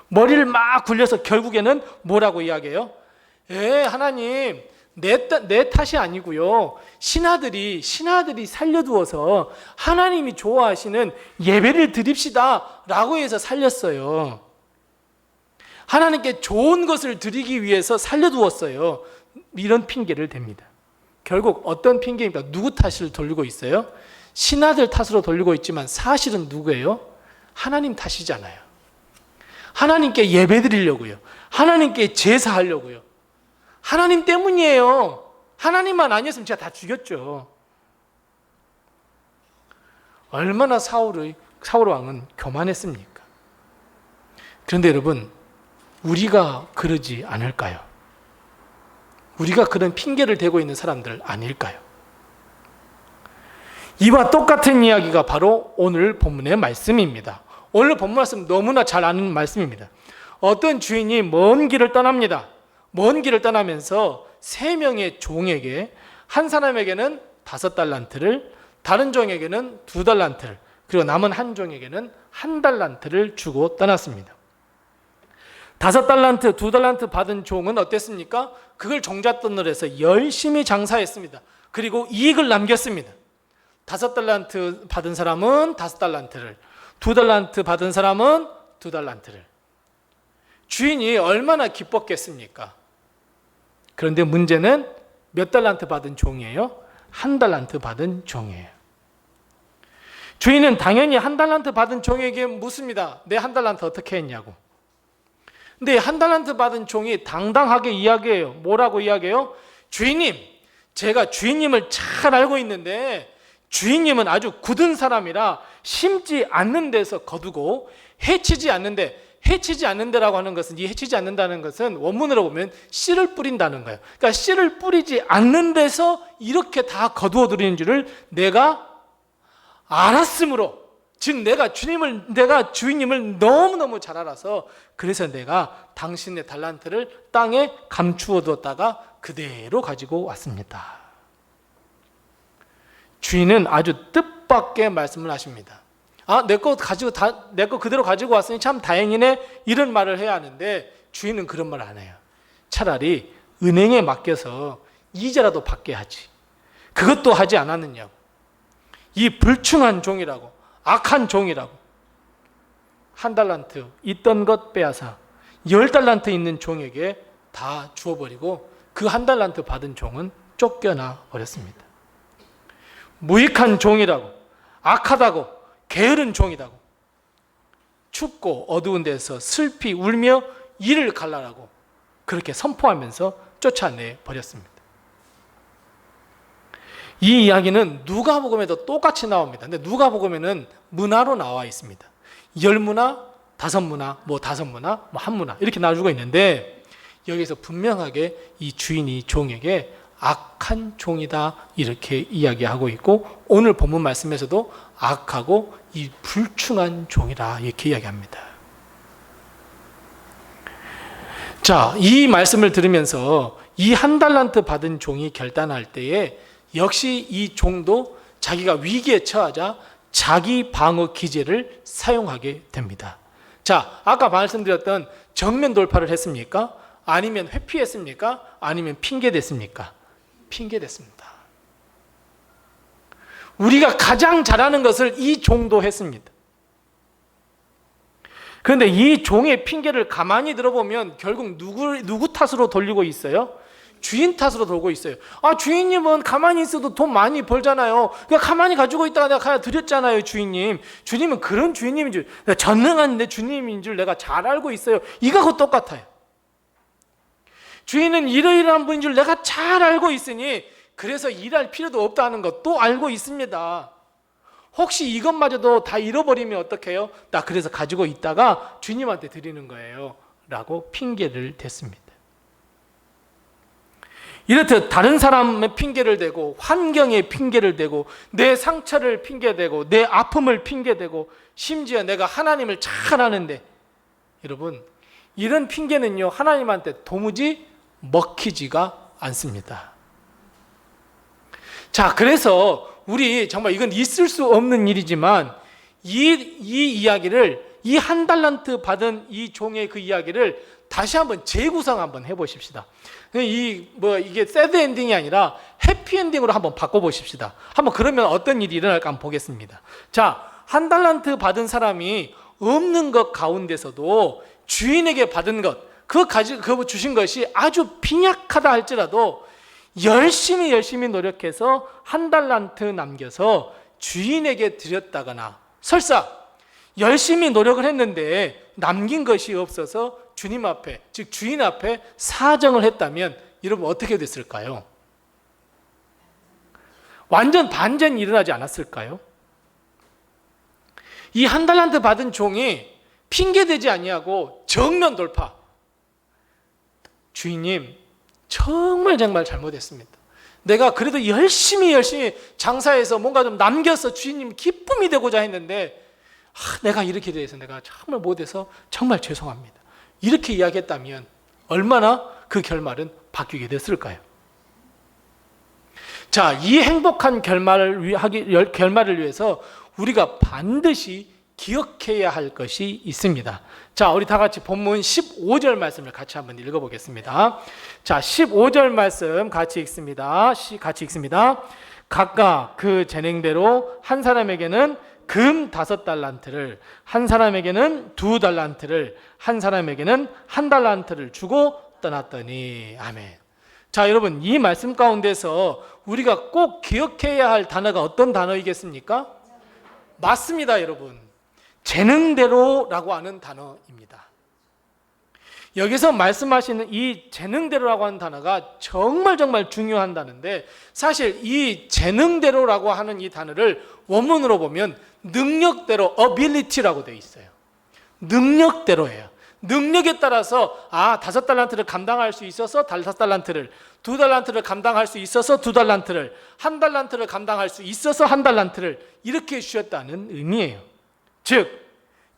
머리를 막 굴려서 결국에는 뭐라고 이야기해요? 하나님, 내 탓이 아니고요. 신하들이 살려두어서 하나님이 좋아하시는 예배를 드립시다 라고 해서 살렸어요. 하나님께 좋은 것을 드리기 위해서 살려두었어요. 이런 핑계를 댑니다. 결국 어떤 핑계입니까? 누구 탓을 돌리고 있어요? 신하들 탓으로 돌리고 있지만 사실은 누구예요? 하나님 탓이잖아요. 하나님께 예배 드리려고요. 하나님께 제사하려고요. 하나님 때문이에요. 하나님만 아니었으면 제가 다 죽였죠. 얼마나 사울 왕은 교만했습니까? 그런데 여러분, 우리가 그러지 않을까요? 우리가 그런 핑계를 대고 있는 사람들 아닐까요? 이와 똑같은 이야기가 바로 오늘 본문의 말씀입니다. 오늘 본문 말씀 너무나 잘 아는 말씀입니다. 어떤 주인이 먼 길을 떠납니다. 먼 길을 떠나면서 3명의 종에게, 한 사람에게는 5달란트를, 다른 종에게는 2달란트를, 그리고 남은 한 종에게는 1달란트를 주고 떠났습니다. 5달란트, 2달란트 받은 종은 어땠습니까? 그걸 종잣돈으로 해서 열심히 장사했습니다. 그리고 이익을 남겼습니다. 5달란트 받은 사람은 5달란트를, 2달란트 받은 사람은 2달란트를. 주인이 얼마나 기뻤겠습니까? 그런데 문제는 몇 달란트 받은 종이에요? 1달란트 받은 종이에요. 주인은 당연히 1달란트 받은 종에게 묻습니다. 내 1달란트 어떻게 했냐고. 근데 1달란트 받은 종이 당당하게 이야기해요. 뭐라고 이야기해요? 주인님, 제가 주인님을 잘 알고 있는데 주인님은 아주 굳은 사람이라 심지 않는 데서 거두고 해치지 않는데라고 하는 것은, 이 해치지 않는다는 것은 원문으로 보면 씨를 뿌린다는 거예요. 그러니까 씨를 뿌리지 않는 데서 이렇게 다 거두어 들이는 줄을 내가 알았으므로, 즉 내가 주인님을 너무너무 잘 알아서 그래서 내가 당신의 달란트를 땅에 감추어 두었다가 그대로 가지고 왔습니다. 주인은 아주 뜻밖의 말씀을 하십니다. 내 거 그대로 가지고 왔으니 참 다행이네, 이런 말을 해야 하는데 주인은 그런 말 안 해요. 차라리 은행에 맡겨서 이자라도 받게 하지. 그것도 하지 않았느냐고. 이 불충한 종이라고, 악한 종이라고. 1달란트 있던 것 빼앗아 10달란트 있는 종에게 다 주어버리고 그 1달란트 받은 종은 쫓겨나 버렸습니다. 무익한 종이라고, 악하다고, 게으른 종이라고, 춥고 어두운 데서 슬피 울며 이를 갈라라고 그렇게 선포하면서 쫓아내 버렸습니다. 이 이야기는 누가복음에도 똑같이 나옵니다. 근데 누가복음에는 문화로 나와 있습니다. 10문화, 5문화, 뭐 5문화, 뭐 1문화 이렇게 나눠주고 있는데 여기서 분명하게 이 주인이 종에게 악한 종이다 이렇게 이야기하고 있고 오늘 본문 말씀에서도 악하고 이 불충한 종이라 이렇게 이야기합니다. 자, 이 말씀을 들으면서 이 1달란트 받은 종이 결단할 때에 역시 이 종도 자기가 위기에 처하자 자기 방어 기제를 사용하게 됩니다. 자, 아까 말씀드렸던 정면 돌파를 했습니까? 아니면 회피했습니까? 아니면 핑계댔습니까? 핑계댔습니다. 우리가 가장 잘하는 것을 이 종도 했습니다. 그런데 이 종의 핑계를 가만히 들어보면 결국 누구 탓으로 돌리고 있어요? 주인 탓으로 돌고 있어요. 아, 주인님은 가만히 있어도 돈 많이 벌잖아요. 그냥 가만히 가지고 있다가 내가 가야 드렸잖아요, 주인님. 주님은 그런 주인님인 줄, 전능한 내 주님인 줄 내가 잘 알고 있어요. 이거하고 똑같아요. 주인은 이러이러한 분인 줄 내가 잘 알고 있으니 그래서 일할 필요도 없다는 것도 알고 있습니다. 혹시 이것마저도 다 잃어버리면 어떡해요? 나 그래서 가지고 있다가 주님한테 드리는 거예요 라고 핑계를 댔습니다. 이렇듯 다른 사람의 핑계를 대고 환경에 핑계를 대고 내 상처를 핑계대고 내 아픔을 핑계대고 심지어 내가 하나님을 잘 아는데 여러분 이런 핑계는요 하나님한테 도무지 먹히지가 않습니다. 자, 그래서 우리 정말 이건 있을 수 없는 일이지만 이 이야기를 이 1달란트 받은 이 종의 그 이야기를 다시 한번 재구성 한번 해보십시다. 이게 새드 엔딩이 아니라 해피 엔딩으로 한번 바꿔보십시다. 한번 그러면 어떤 일이 일어날까 한번 보겠습니다. 자, 1달란트 받은 사람이 없는 것 가운데서도 주인에게 받은 것, 그거 주신 것이 아주 빈약하다 할지라도 열심히 노력해서 1달란트 남겨서 주인에게 드렸다거나 설사 열심히 노력을 했는데 남긴 것이 없어서 주님 앞에, 즉 주인 앞에 사정을 했다면 여러분 어떻게 됐을까요? 완전 반전이 일어나지 않았을까요? 이 1달란트 받은 종이 핑계대지 아니하고 정면 돌파. 주인님 정말 잘못했습니다. 내가 그래도 열심히 장사해서 뭔가 좀 남겨서 주인님 기쁨이 되고자 했는데 내가 이렇게 돼서 내가 정말 못해서 정말 죄송합니다. 이렇게 이야기했다면 얼마나 그 결말은 바뀌게 됐을까요? 자, 이 행복한 결말을 위해서 우리가 반드시 기억해야 할 것이 있습니다. 자, 우리 다 같이 본문 15절 말씀을 같이 한번 읽어보겠습니다. 자, 15절 말씀 같이 읽습니다. 각각 그 재능대로 한 사람에게는 금 5달란트를, 한 사람에게는 2달란트를, 한 사람에게는 1달란트를 주고 떠났더니. 아멘. 자, 여러분 이 말씀 가운데서 우리가 꼭 기억해야 할 단어가 어떤 단어이겠습니까? 맞습니다, 여러분. 재능대로라고 하는 단어입니다. 여기서 말씀하시는 이 재능대로라고 하는 단어가 정말 중요한 단어인데 사실 이 재능대로라고 하는 이 단어를 원문으로 보면 능력대로, ability라고 되어 있어요. 능력대로예요. 능력에 따라서 5달란트를 감당할 수 있어서 5달란트를, 2달란트를 감당할 수 있어서 2달란트를, 1달란트를 감당할 수 있어서 1달란트를 이렇게 주셨다는 의미예요. 즉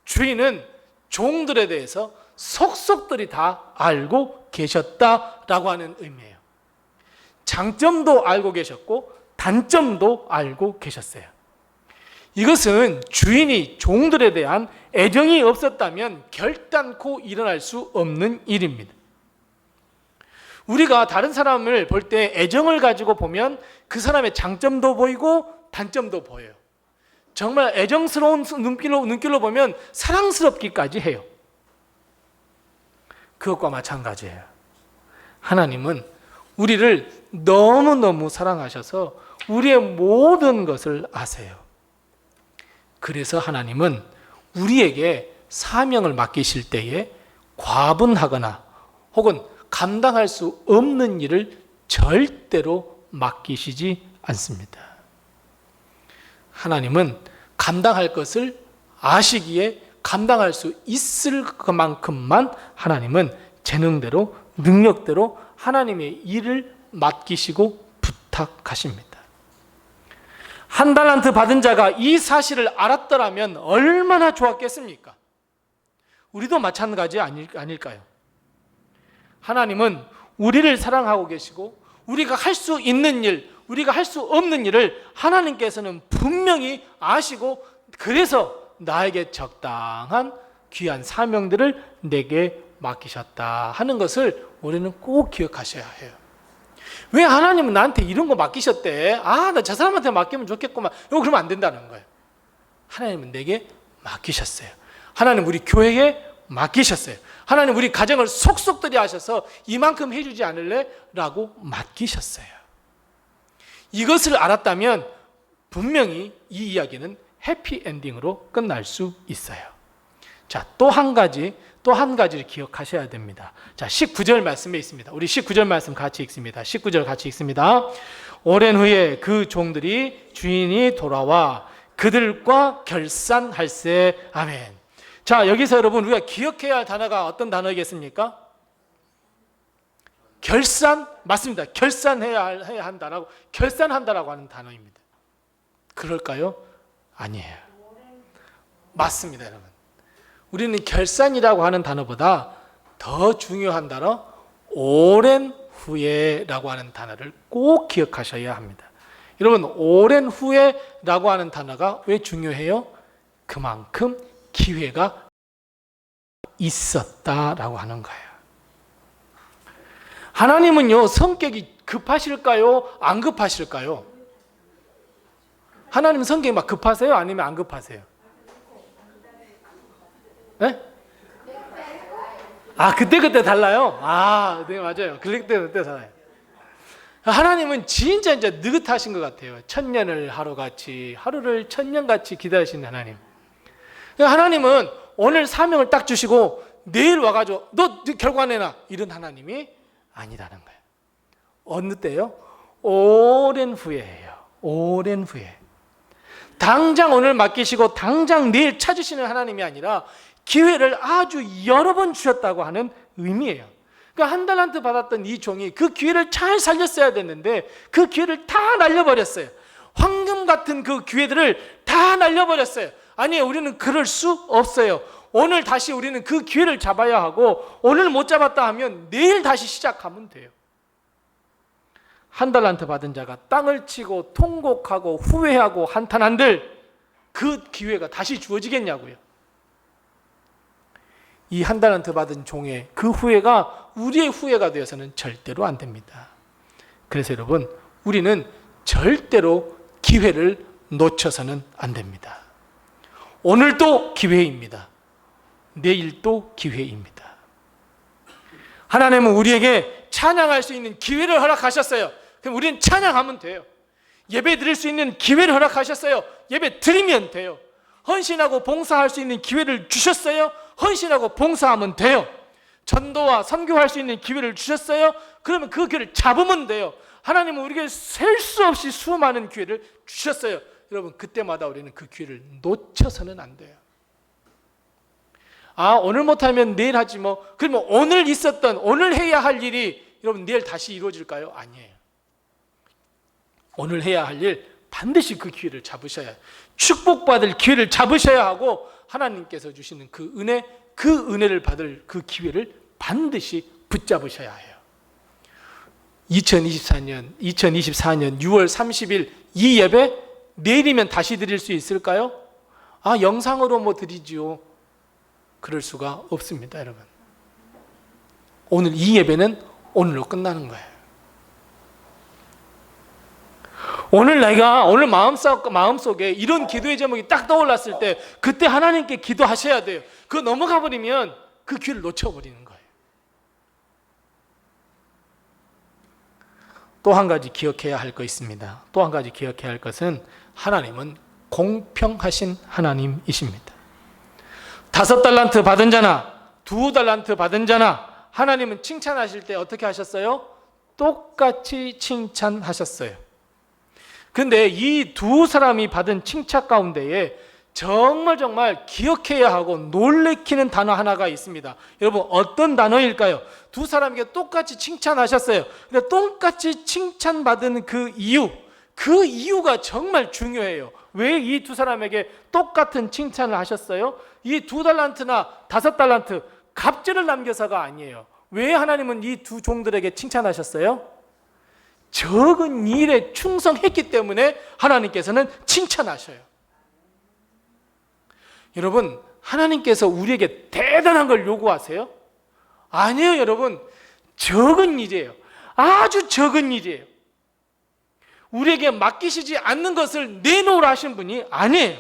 주인은 종들에 대해서 속속들이 다 알고 계셨다라고 하는 의미예요. 장점도 알고 계셨고 단점도 알고 계셨어요. 이것은 주인이 종들에 대한 애정이 없었다면 결단코 일어날 수 없는 일입니다. 우리가 다른 사람을 볼 때 애정을 가지고 보면 그 사람의 장점도 보이고 단점도 보여요. 정말 애정스러운 눈길로 보면 사랑스럽기까지 해요. 그것과 마찬가지예요. 하나님은 우리를 너무너무 사랑하셔서 우리의 모든 것을 아세요. 그래서 하나님은 우리에게 사명을 맡기실 때에 과분하거나 혹은 감당할 수 없는 일을 절대로 맡기시지 않습니다. 하나님은 감당할 것을 아시기에 감당할 수 있을 그만큼만 하나님은 재능대로 능력대로 하나님의 일을 맡기시고 부탁하십니다. 한 달란트 받은 자가 이 사실을 알았더라면 얼마나 좋았겠습니까? 우리도 마찬가지 아닐까요? 하나님은 우리를 사랑하고 계시고 우리가 할 수 있는 일, 우리가 할 수 없는 일을 하나님께서는 분명히 아시고 그래서 나에게 적당한 귀한 사명들을 내게 맡기셨다 하는 것을 우리는 꼭 기억하셔야 해요. 왜 하나님은 나한테 이런 거 맡기셨대? 아, 나 저 사람한테 맡기면 좋겠구만. 이거 그러면 안 된다는 거예요. 하나님은 내게 맡기셨어요. 하나님 우리 교회에 맡기셨어요. 하나님 우리 가정을 속속들이 하셔서 이만큼 해주지 않을래? 라고 맡기셨어요. 이것을 알았다면 분명히 이 이야기는 해피엔딩으로 끝날 수 있어요. 자, 또 한 가지를 기억하셔야 됩니다. 자, 19절 말씀에 있습니다. 우리 19절 말씀 같이 읽습니다. 19절 같이 읽습니다. 오랜 후에 그 종들이 주인이 돌아와 그들과 결산할세. 아멘. 자, 여기서 여러분 우리가 기억해야 할 단어가 어떤 단어이겠습니까? 결산? 맞습니다. 결산해야 한다라고, 결산한다라고 하는 단어입니다. 그럴까요? 아니에요. 맞습니다, 여러분. 우리는 결산이라고 하는 단어보다 더 중요한 단어, 오랜 후에라고 하는 단어를 꼭 기억하셔야 합니다. 여러분, 오랜 후에라고 하는 단어가 왜 중요해요? 그만큼 기회가 있었다라고 하는 거예요. 하나님은요, 성격이 급하실까요? 안 급하실까요? 하나님 성격이 막 급하세요? 아니면 안 급하세요? 네? 아, 그때 달라요? 아, 네, 맞아요. 그때 달라요. 하나님은 진짜 이제 느긋하신 것 같아요. 천년을 하루같이, 하루를 천년같이 기다리시는 하나님. 하나님은 오늘 사명을 딱 주시고 내일 와가지고 너 결과 내놔, 이런 하나님이 아니라는 거예요. 어느 때요? 오랜 후에예요. 오랜 후에. 당장 오늘 맡기시고 당장 내일 찾으시는 하나님이 아니라 기회를 아주 여러 번 주셨다고 하는 의미예요. 그러니까 한 달란트 받았던 이 종이 그 기회를 잘 살렸어야 됐는데 그 기회를 다 날려버렸어요. 황금 같은 그 기회들을 다 날려버렸어요. 아니에요, 우리는 그럴 수 없어요. 오늘 다시 우리는 그 기회를 잡아야 하고, 오늘 못 잡았다 하면 내일 다시 시작하면 돼요. 한 달란트 받은 자가 땅을 치고 통곡하고 후회하고 한탄한들 그 기회가 다시 주어지겠냐고요. 이 한 달란트 받은 종의 그 후회가 우리의 후회가 되어서는 절대로 안 됩니다. 그래서 여러분, 우리는 절대로 기회를 놓쳐서는 안 됩니다. 오늘도 기회입니다. 내일도 기회입니다. 하나님은 우리에게 찬양할 수 있는 기회를 허락하셨어요. 그럼 우리는 찬양하면 돼요. 예배 드릴 수 있는 기회를 허락하셨어요. 예배 드리면 돼요. 헌신하고 봉사할 수 있는 기회를 주셨어요. 헌신하고 봉사하면 돼요. 전도와 선교할 수 있는 기회를 주셨어요. 그러면 그 기회를 잡으면 돼요. 하나님은 우리에게 셀 수 없이 수많은 기회를 주셨어요. 여러분, 그때마다 우리는 그 기회를 놓쳐서는 안 돼요. 아, 오늘 못하면 내일 하지 뭐. 그러면 오늘 있었던, 오늘 해야 할 일이 여러분 내일 다시 이루어질까요? 아니에요. 오늘 해야 할 일 반드시 그 기회를 잡으셔야 해요. 축복받을 기회를 잡으셔야 하고, 하나님께서 주시는 그 은혜를 받을 그 기회를 반드시 붙잡으셔야 해요. 2024년 6월 30일 이 예배 내일이면 다시 드릴 수 있을까요? 아, 영상으로 뭐 드리지요. 그럴 수가 없습니다, 여러분. 오늘 이 예배는 오늘로 끝나는 거예요. 오늘 마음속에 이런 기도의 제목이 딱 떠올랐을 때 그때 하나님께 기도하셔야 돼요. 그거 넘어가 버리면 그 기회를 놓쳐버리는 거예요. 또 한 가지 기억해야 할 거 있습니다. 또 한 가지 기억해야 할 것은 하나님은 공평하신 하나님이십니다. 5달란트 받은 자나 2달란트 받은 자나 하나님은 칭찬하실 때 어떻게 하셨어요? 똑같이 칭찬하셨어요. 근데 이 두 사람이 받은 칭찬 가운데에 정말 기억해야 하고 놀래키는 단어 하나가 있습니다. 여러분, 어떤 단어일까요? 두 사람에게 똑같이 칭찬하셨어요. 근데 똑같이 칭찬받은 그 이유가 정말 중요해요. 왜 이 두 사람에게 똑같은 칭찬을 하셨어요? 이 2달란트나 5달란트 갑절을 남겨서가 아니에요. 왜 하나님은 이 두 종들에게 칭찬하셨어요? 적은 일에 충성했기 때문에 하나님께서는 칭찬하셔요. 여러분, 하나님께서 우리에게 대단한 걸 요구하세요? 아니에요, 여러분. 적은 일이에요. 아주 적은 일이에요. 우리에게 맡기시지 않는 것을 내놓으라 하신 분이 아니에요.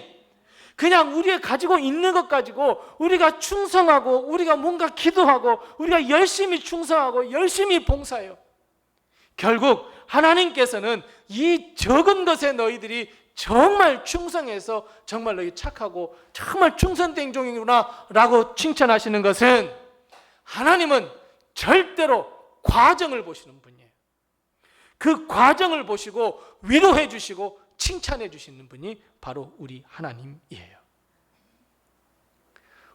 그냥 우리가 가지고 있는 것 가지고 우리가 충성하고, 우리가 뭔가 기도하고, 우리가 열심히 충성하고 열심히 봉사해요. 결국 하나님께서는 이 적은 것에 너희들이 정말 충성해서 정말 너희 착하고 정말 충성된 종이구나 라고 칭찬하시는 것은, 하나님은 절대로 과정을 보시는 분이에요. 그 과정을 보시고 위로해 주시고 칭찬해 주시는 분이 바로 우리 하나님이에요.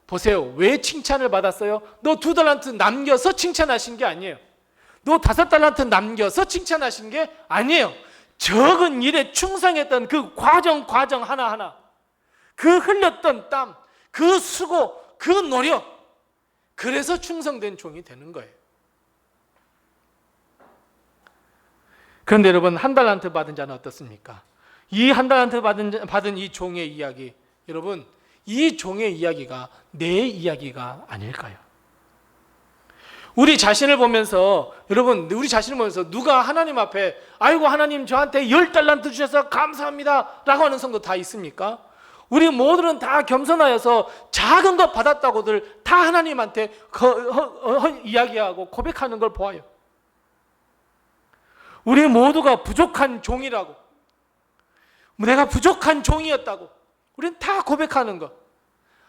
보세요. 왜 칭찬을 받았어요? 너 2달란트 남겨서 칭찬하신 게 아니에요. 너 5달란트 남겨서 칭찬하신 게 아니에요. 적은 일에 충성했던 그 과정 하나하나, 그 흘렸던 땀, 그 수고, 그 노력, 그래서 충성된 종이 되는 거예요. 그런데 여러분, 1달란트 받은 자는 어떻습니까? 이 1달란트 받은 이 종의 이야기, 여러분, 이 종의 이야기가 내 이야기가 아닐까요? 우리 자신을 보면서, 여러분, 우리 자신을 보면서 누가 하나님 앞에 아이고 하나님 저한테 10달란트 주셔서 감사합니다 라고 하는 성도 다 있습니까? 우리 모두는 다 겸손하여서 작은 것 받았다고들 다 하나님한테 이야기하고 고백하는 걸 보아요. 우리 모두가 부족한 종이라고, 내가 부족한 종이었다고 우리는 다 고백하는 것.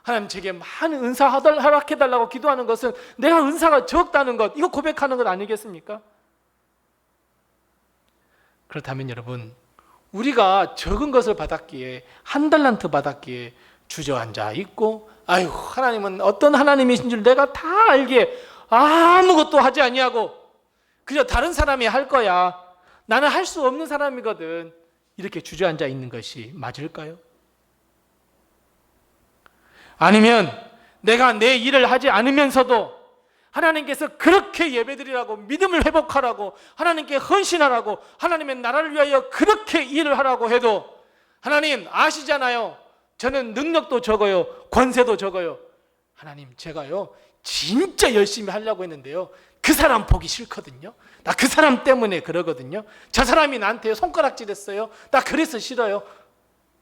하나님 제게 많은 은사 허락해달라고 기도하는 것은 내가 은사가 적다는 것, 이거 고백하는 것 아니겠습니까? 그렇다면 여러분, 우리가 적은 것을 받았기에, 1달란트 받았기에 주저앉아 있고, 아유 하나님은 어떤 하나님이신 줄 내가 다 알기에 아무것도 하지 아니하고 그저 다른 사람이 할 거야, 나는 할 수 없는 사람이거든, 이렇게 주저앉아 있는 것이 맞을까요? 아니면 내가 내 일을 하지 않으면서도 하나님께서 그렇게 예배드리라고, 믿음을 회복하라고, 하나님께 헌신하라고, 하나님의 나라를 위하여 그렇게 일을 하라고 해도, 하나님 아시잖아요, 저는 능력도 적어요, 권세도 적어요, 하나님 제가요 진짜 열심히 하려고 했는데요 그 사람 보기 싫거든요, 나 그 사람 때문에 그러거든요, 저 사람이 나한테 손가락질했어요, 나 그래서 싫어요,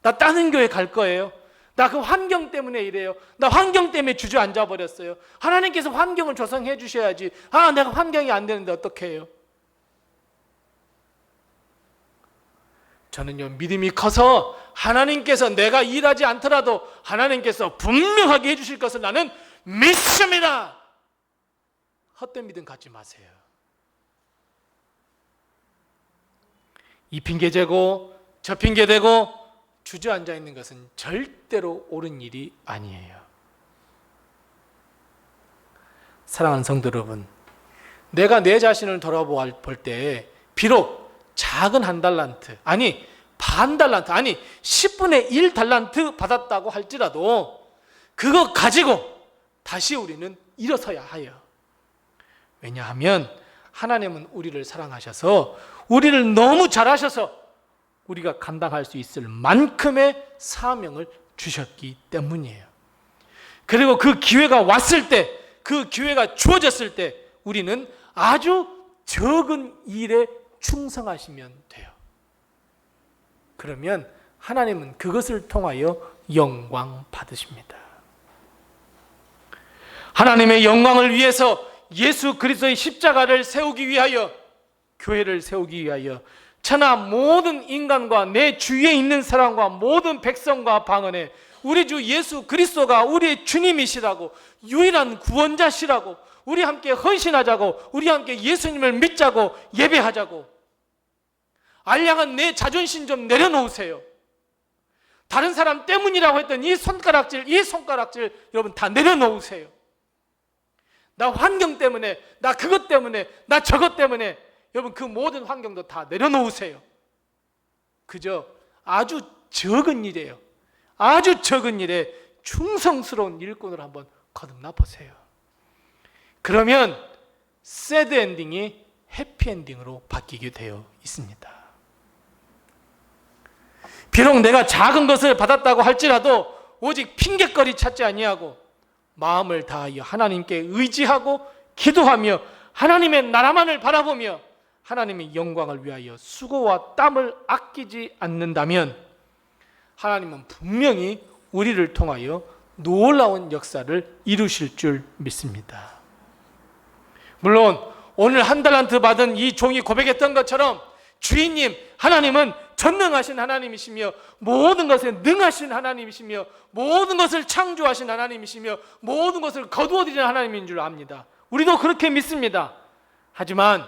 나 다른 교회 갈 거예요, 나 그 환경 때문에 이래요, 나 환경 때문에 주저앉아 버렸어요. 하나님께서 환경을 조성해 주셔야지, 아 내가 환경이 안 되는데 어떻게 해요? 저는요 믿음이 커서 하나님께서 내가 일하지 않더라도 하나님께서 분명하게 해주실 것을 나는 믿습니다. 헛된 믿음 갖지 마세요. 이 핑계 대고 저 핑계 대고 주저앉아 있는 것은 절대로 옳은 일이 아니에요. 사랑하는 성도 여러분, 내가 내 자신을 돌아볼 때 비록 작은 1달란트, 아니 반 달란트, 아니 10분의 1 달란트 받았다고 할지라도 그거 가지고 다시 우리는 일어서야 해요. 왜냐하면 하나님은 우리를 사랑하셔서 우리를 너무 잘하셔서 우리가 감당할 수 있을 만큼의 사명을 주셨기 때문이에요. 그리고 그 기회가 왔을 때, 그 기회가 주어졌을 때 우리는 아주 적은 일에 충성하시면 돼요. 그러면 하나님은 그것을 통하여 영광 받으십니다. 하나님의 영광을 위해서 예수 그리스도의 십자가를 세우기 위하여, 교회를 세우기 위하여 천하 모든 인간과 내 주위에 있는 사람과 모든 백성과 방언에 우리 주 예수 그리스도가 우리의 주님이시라고, 유일한 구원자시라고, 우리 함께 헌신하자고, 우리 함께 예수님을 믿자고, 예배하자고, 알량한 내 자존심 좀 내려놓으세요. 다른 사람 때문이라고 했던 이 손가락질 여러분 다 내려놓으세요. 나 환경 때문에, 나 그것 때문에, 나 저것 때문에, 여러분 그 모든 환경도 다 내려놓으세요. 그저 아주 적은 일이에요. 아주 적은 일에 충성스러운 일꾼을 한번 거듭나 보세요. 그러면 새드 엔딩이 해피 엔딩으로 바뀌게 되어 있습니다. 비록 내가 작은 것을 받았다고 할지라도 오직 핑계거리 찾지 아니하고 마음을 다하여 하나님께 의지하고 기도하며 하나님의 나라만을 바라보며 하나님의 영광을 위하여 수고와 땀을 아끼지 않는다면 하나님은 분명히 우리를 통하여 놀라운 역사를 이루실 줄 믿습니다. 물론 오늘 한 달란트 받은 이 종이 고백했던 것처럼 주인님, 하나님은 전능하신 하나님이시며 모든 것에 능하신 하나님이시며 모든 것을 창조하신 하나님이시며 모든 것을 거두어드리는 하나님인 줄 압니다. 우리도 그렇게 믿습니다. 하지만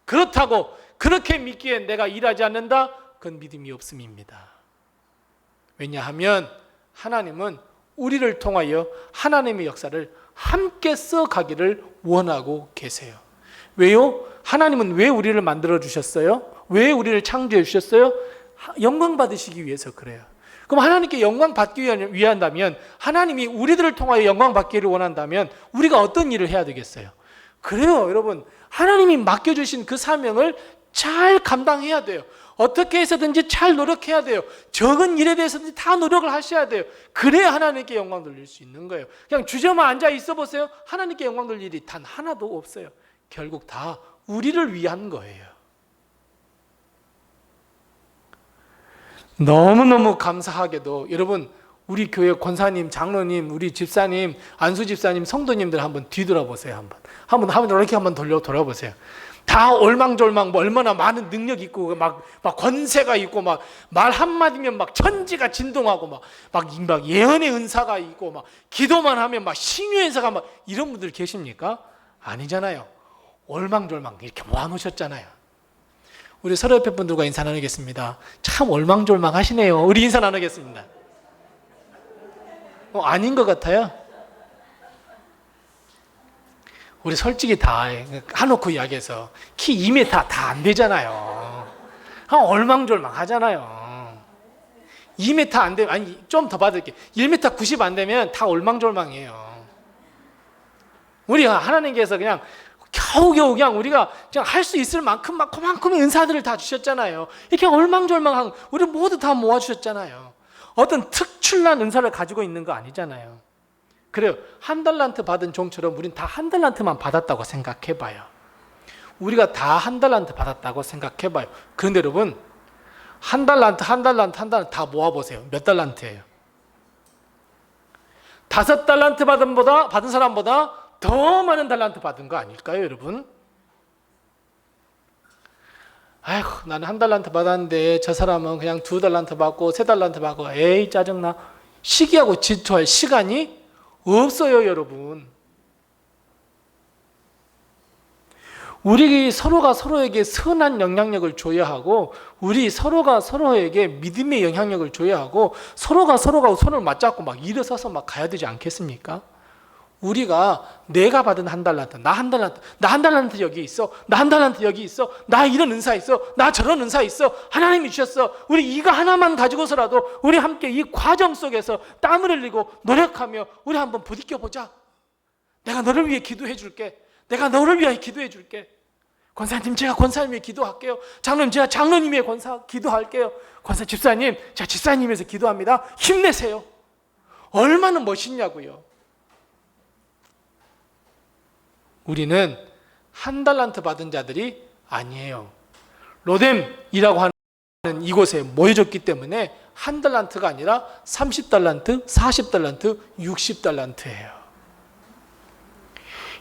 그렇다고 그렇게 믿기에 내가 일하지 않는다? 그건 믿음이 없음입니다. 왜냐하면 하나님은 우리를 통하여 하나님의 역사를 함께 써가기를 원하고 계세요. 왜요? 하나님은 왜 우리를 만들어 주셨어요? 왜 우리를 창조해 주셨어요? 영광 받으시기 위해서 그래요. 그럼 하나님께 영광 받기 위한다면, 하나님이 우리들을 통하여 영광 받기를 원한다면 우리가 어떤 일을 해야 되겠어요? 그래요, 여러분. 하나님이 맡겨주신 그 사명을 잘 감당해야 돼요. 어떻게 해서든지 잘 노력해야 돼요. 적은 일에 대해서든지 다 노력을 하셔야 돼요. 그래야 하나님께 영광 돌릴 수 있는 거예요. 그냥 주저만 앉아 있어 보세요. 하나님께 영광 돌릴 일이 단 하나도 없어요. 결국 다 우리를 위한 거예요. 너무너무 감사하게도 여러분, 우리 교회 권사님, 장로님, 우리 집사님, 안수 집사님, 성도님들 한번 뒤돌아보세요. 한번 이렇게 한번 돌아보세요. 다 얼망졸망 얼마나 많은 능력 있고 막 권세가 있고 막 말 한마디면 막 천지가 진동하고 막 예언의 은사가 있고 막 기도만 하면 막 신유의 사가 막 이런 분들 계십니까? 아니잖아요. 얼망졸망 이렇게 모아놓으셨잖아요. 우리 서로 옆에 분들과 인사 나누겠습니다. 참 얼망졸망 하시네요. 우리 인사 나누겠습니다. 아닌 것 같아요. 우리 솔직히 다 해놓고 이야기해서 키 2m 다 안 되잖아요. 얼망졸망 하잖아요. 2m 안 되면, 아니 좀 더 받을게. 1m 90 안 되면 다 얼망졸망이에요. 우리가 하나님께서 그냥 겨우겨우 그냥 우리가 그냥 할 수 있을 만큼 막 그만큼의 은사들을 다 주셨잖아요. 이렇게 얼망졸망한 우리 모두 다 모아주셨잖아요. 어떤 특출난 은사를 가지고 있는 거 아니잖아요. 그래요. 한 달란트 받은 종처럼 우린 다 한 달란트만 받았다고 생각해봐요. 우리가 다 한 달란트 받았다고 생각해봐요. 그런데 여러분, 한 달란트 다 모아보세요. 몇 달란트예요? 5달란트 받은 사람보다 더 많은 달란트 받은 거 아닐까요, 여러분? 아이고, 나는 한 달란트 받았는데 저 사람은 그냥 2달란트 받고 3달란트 받고 에이 짜증나. 시기하고 질투할 시간이 없어요, 여러분. 우리 서로가 서로에게 선한 영향력을 줘야 하고, 우리 서로가 서로에게 믿음의 영향력을 줘야 하고, 서로가 손을 맞잡고 막 일어서서 막 가야 되지 않겠습니까? 우리가 내가 받은 한 달란트, 나 한 달란트 여기 있어, 나 한 달란트 여기 있어, 나 이런 은사 있어, 나 저런 은사 있어, 하나님이 주셨어. 우리 이거 하나만 가지고서라도 우리 함께 이 과정 속에서 땀을 흘리고 노력하며 우리 한번 부딪혀 보자. 내가 너를 위해 기도해 줄게. 내가 너를 위해 기도해 줄게. 권사님, 제가 권사님 위해 기도할게요. 장로님, 제가 장로님 위해 기도할게요. 권사 집사님, 제가 집사님 위해서 기도합니다. 힘내세요. 얼마나 멋있냐고요. 우리는 한 달란트 받은 자들이 아니에요. 로뎀이라고 하는 이곳에 모여졌기 때문에 한 달란트가 아니라 30달란트, 40달란트, 60달란트예요.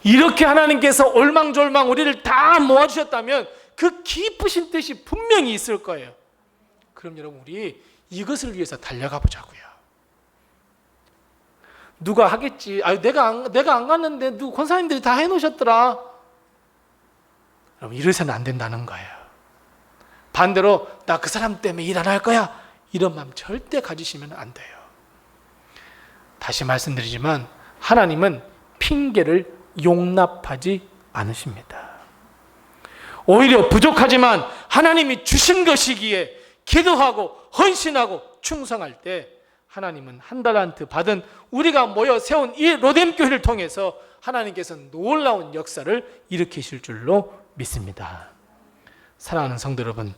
이렇게 하나님께서 얼망졸망 우리를 다 모아주셨다면 그 깊으신 뜻이 분명히 있을 거예요. 그럼 여러분, 우리 이것을 위해서 달려가 보자고요. 누가 하겠지. 내가 안 갔는데 권사님들이 다 해놓으셨더라. 여러분, 이래서는 안 된다는 거예요. 반대로 나 그 사람 때문에 일 안 할 거야, 이런 마음 절대 가지시면 안 돼요. 다시 말씀드리지만 하나님은 핑계를 용납하지 않으십니다. 오히려 부족하지만 하나님이 주신 것이기에 기도하고 헌신하고 충성할 때 하나님은 한 달란트 받은 우리가 모여 세운 이 로뎀교회를 통해서 하나님께서 놀라운 역사를 일으키실 줄로 믿습니다. 사랑하는 성도 여러분,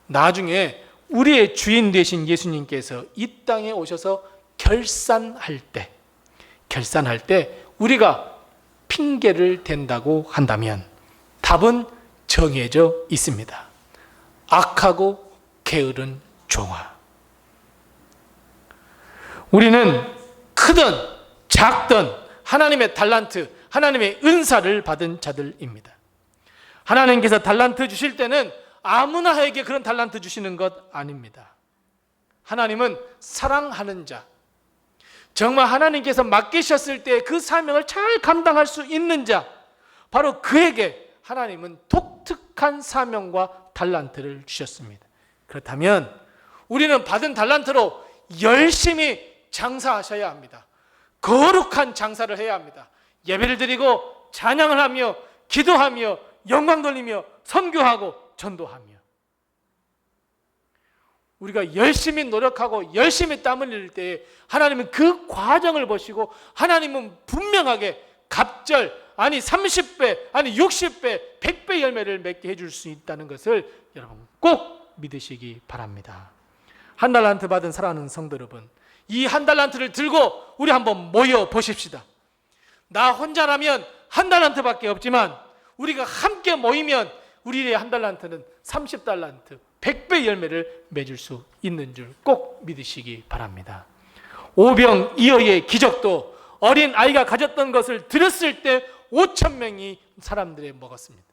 나중에 우리의 주인 되신 예수님께서 이 땅에 오셔서 결산할 때 우리가 핑계를 댄다고 한다면 답은 정해져 있습니다. 악하고 게으른 종아. 우리는 크든 작든 하나님의 달란트, 하나님의 은사를 받은 자들입니다. 하나님께서 달란트 주실 때는 아무나에게 그런 달란트 주시는 것 아닙니다. 하나님은 사랑하는 자, 정말 하나님께서 맡기셨을 때 그 사명을 잘 감당할 수 있는 자, 바로 그에게 하나님은 독특한 사명과 달란트를 주셨습니다. 그렇다면 우리는 받은 달란트로 열심히 장사하셔야 합니다. 거룩한 장사를 해야 합니다. 예배를 드리고 찬양을 하며 기도하며 영광 돌리며 선교하고 전도하며, 우리가 열심히 노력하고 열심히 땀을 흘릴 때에 하나님은 그 과정을 보시고 하나님은 분명하게 갑절, 아니 30배, 아니 60배, 100배 열매를 맺게 해줄 수 있다는 것을 여러분 꼭 믿으시기 바랍니다. 한 달란트 받은 사랑하는 성도 여러분, 이 한 달란트를 들고 우리 한번 모여 보십시다. 나 혼자라면 한 달란트밖에 없지만 우리가 함께 모이면 우리의 한 달란트는 30달란트, 100배 열매를 맺을 수 있는 줄 꼭 믿으시기 바랍니다. 오병이어의 기적도 어린 아이가 가졌던 것을 드렸을 때 5,000명이 사람들이 먹었습니다.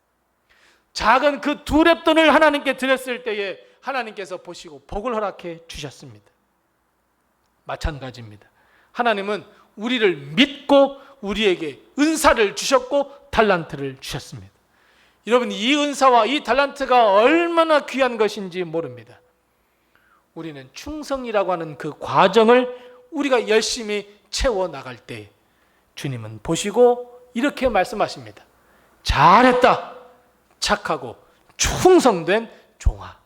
작은 그 2렙돈을 하나님께 드렸을 때에 하나님께서 보시고 복을 허락해 주셨습니다. 마찬가지입니다. 하나님은 우리를 믿고 우리에게 은사를 주셨고 달란트를 주셨습니다. 여러분, 이 은사와 이 달란트가 얼마나 귀한 것인지 모릅니다. 우리는 충성이라고 하는 그 과정을 우리가 열심히 채워나갈 때 주님은 보시고 이렇게 말씀하십니다. 잘했다, 착하고 충성된 종아.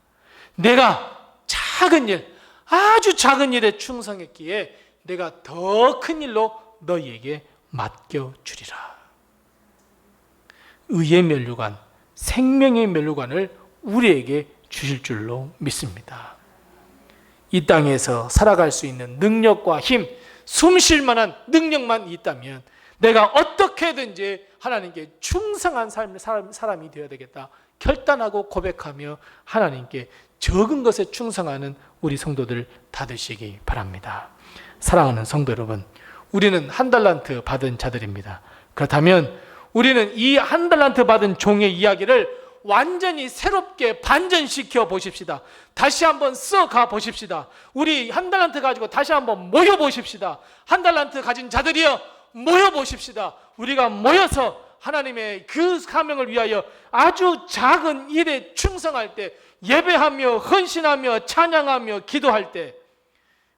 내가 작은 일, 아주 작은 일에 충성했기에 내가 더 큰 일로 너희에게 맡겨주리라. 의의 면류관, 생명의 면류관을 우리에게 주실 줄로 믿습니다. 이 땅에서 살아갈 수 있는 능력과 힘, 숨 쉴 만한 능력만 있다면 내가 어떻게든지 하나님께 충성한 사람이 되어야 되겠다 결단하고 고백하며 하나님께 적은 것에 충성하는 우리 성도들 다 되시기 바랍니다. 사랑하는 성도 여러분, 우리는 한 달란트 받은 자들입니다. 그렇다면 우리는 이 한 달란트 받은 종의 이야기를 완전히 새롭게 반전시켜 보십시다. 다시 한번 써가 보십시다. 우리 한 달란트 가지고 다시 한번 모여 보십시다. 한 달란트 가진 자들이여 모여 보십시다. 우리가 모여서 하나님의 그 사명을 위하여 아주 작은 일에 충성할 때, 예배하며 헌신하며 찬양하며 기도할 때,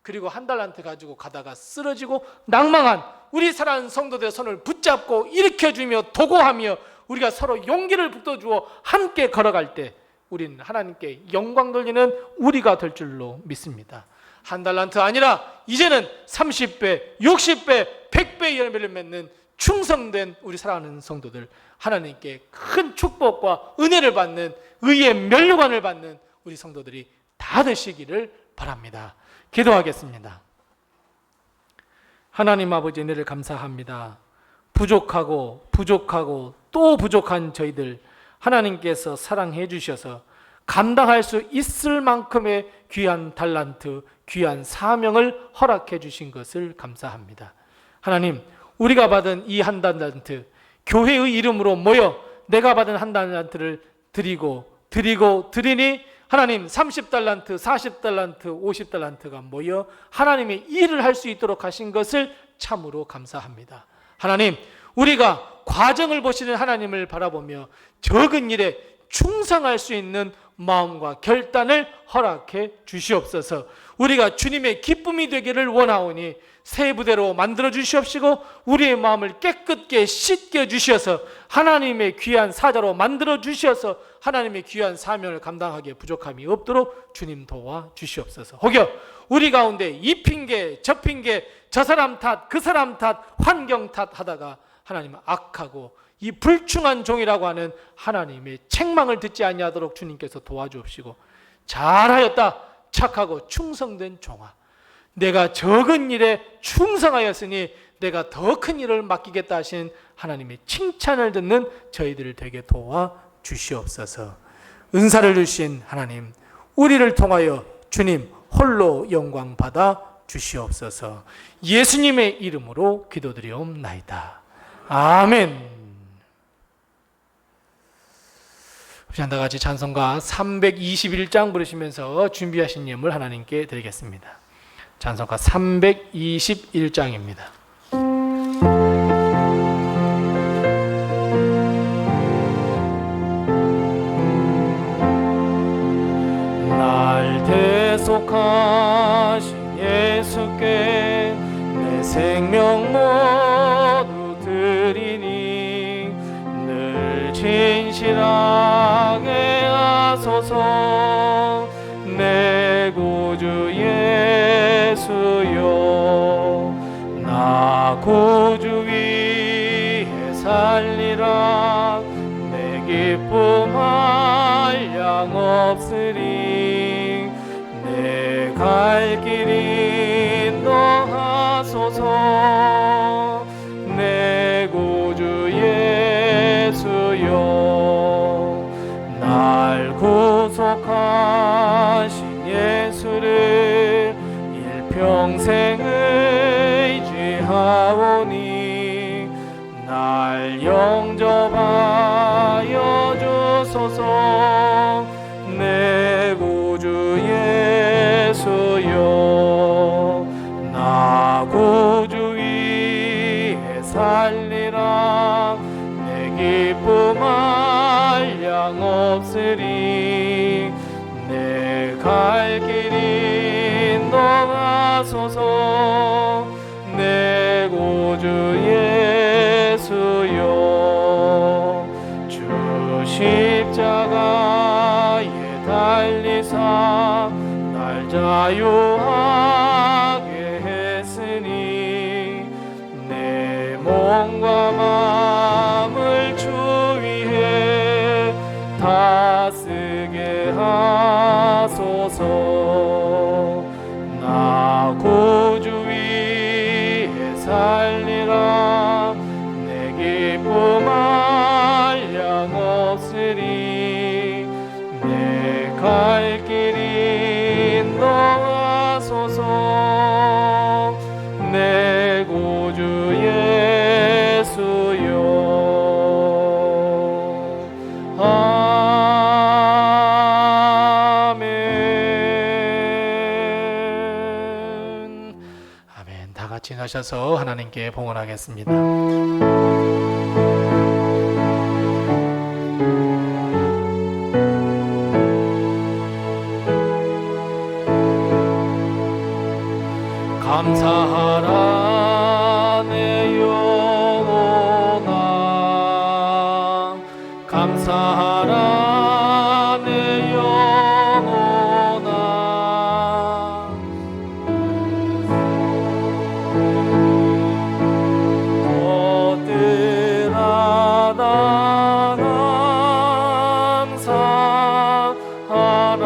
그리고 한 달란트 가지고 가다가 쓰러지고 낭망한 우리 사랑하는 성도들의 손을 붙잡고 일으켜주며 도구하며 우리가 서로 용기를 북돋주어 함께 걸어갈 때 우리는 하나님께 영광 돌리는 우리가 될 줄로 믿습니다. 한 달란트 아니라 이제는 30배, 60배, 100배 열매를 맺는 충성된 우리 사랑하는 성도들, 하나님께 큰 축복과 은혜를 받는 의의 면류관을 받는 우리 성도들이 다 되시기를 바랍니다. 기도하겠습니다. 하나님 아버지, 은혜를 감사합니다. 부족하고 또 부족한 저희들 하나님께서 사랑해 주셔서 감당할 수 있을 만큼의 귀한 달란트, 귀한 사명을 허락해 주신 것을 감사합니다. 하나님, 우리가 받은 이 한 달란트, 교회의 이름으로 모여 내가 받은 한 달란트를 드리니 하나님 30달란트, 40달란트, 50달란트가 모여 하나님의 일을 할 수 있도록 하신 것을 참으로 감사합니다. 하나님, 우리가 과정을 보시는 하나님을 바라보며 적은 일에 충성할 수 있는 마음과 결단을 허락해 주시옵소서. 우리가 주님의 기쁨이 되기를 원하오니 새 부대로 만들어 주시옵시고 우리의 마음을 깨끗게 씻겨 주셔서 하나님의 귀한 사자로 만들어 주셔서 하나님의 귀한 사명을 감당하기에 부족함이 없도록 주님 도와 주시옵소서. 혹여 우리 가운데 이 핑계 저 핑계 저 사람 탓 그 사람 탓 환경 탓 하다가 하나님 악하고 이 불충한 종이라고 하는 하나님의 책망을 듣지 아니하도록 주님께서 도와주옵시고 잘하였다 착하고 충성된 종아, 내가 적은 일에 충성하였으니 내가 더 큰 일을 맡기겠다 하신 하나님의 칭찬을 듣는 저희들을 되게 도와주시옵소서. 은사를 주신 하나님, 우리를 통하여 주님 홀로 영광 받아 주시옵소서. 예수님의 이름으로 기도드리옵나이다. 아멘. 우리 다 같이 찬송가 321장 부르시면서 준비하신 예물 하나님께 드리겠습니다. 찬송가 321장입니다. 날 대속하신 예수께 내 생명 모두 드리니 늘 진실하게 하소서. 내 구주 예수여, 나 구주 위에 살리라. 내 기쁨 한량 없으리. 내 갈 길이 인도하소서. 내 구주 예수여, 날 구속하신 예수를 일평생 의지하오니 날 영접하여 주소서. 내 구주 예수여, 나 구주 위에 살리라. 내 기쁨 한량 없으리. 내 갈 길이 인도하소서. 내 구주 예수여, 주 십자가에 달리사 날 자유하게 했으니 내 몸과 마음을 주 위에 다 쓰게 하소서. 나 구주 위에 살리라. 내 기쁨 한량 없으리. 내 갈 길이 인도하소서. 내 구주 예수여. 아멘. 아멘. 다 같이 나셔서 하나님께 봉헌하겠습니다. 감사하라 내 영혼아. 감사하라 내 영혼아. 것들아 나 감사하라.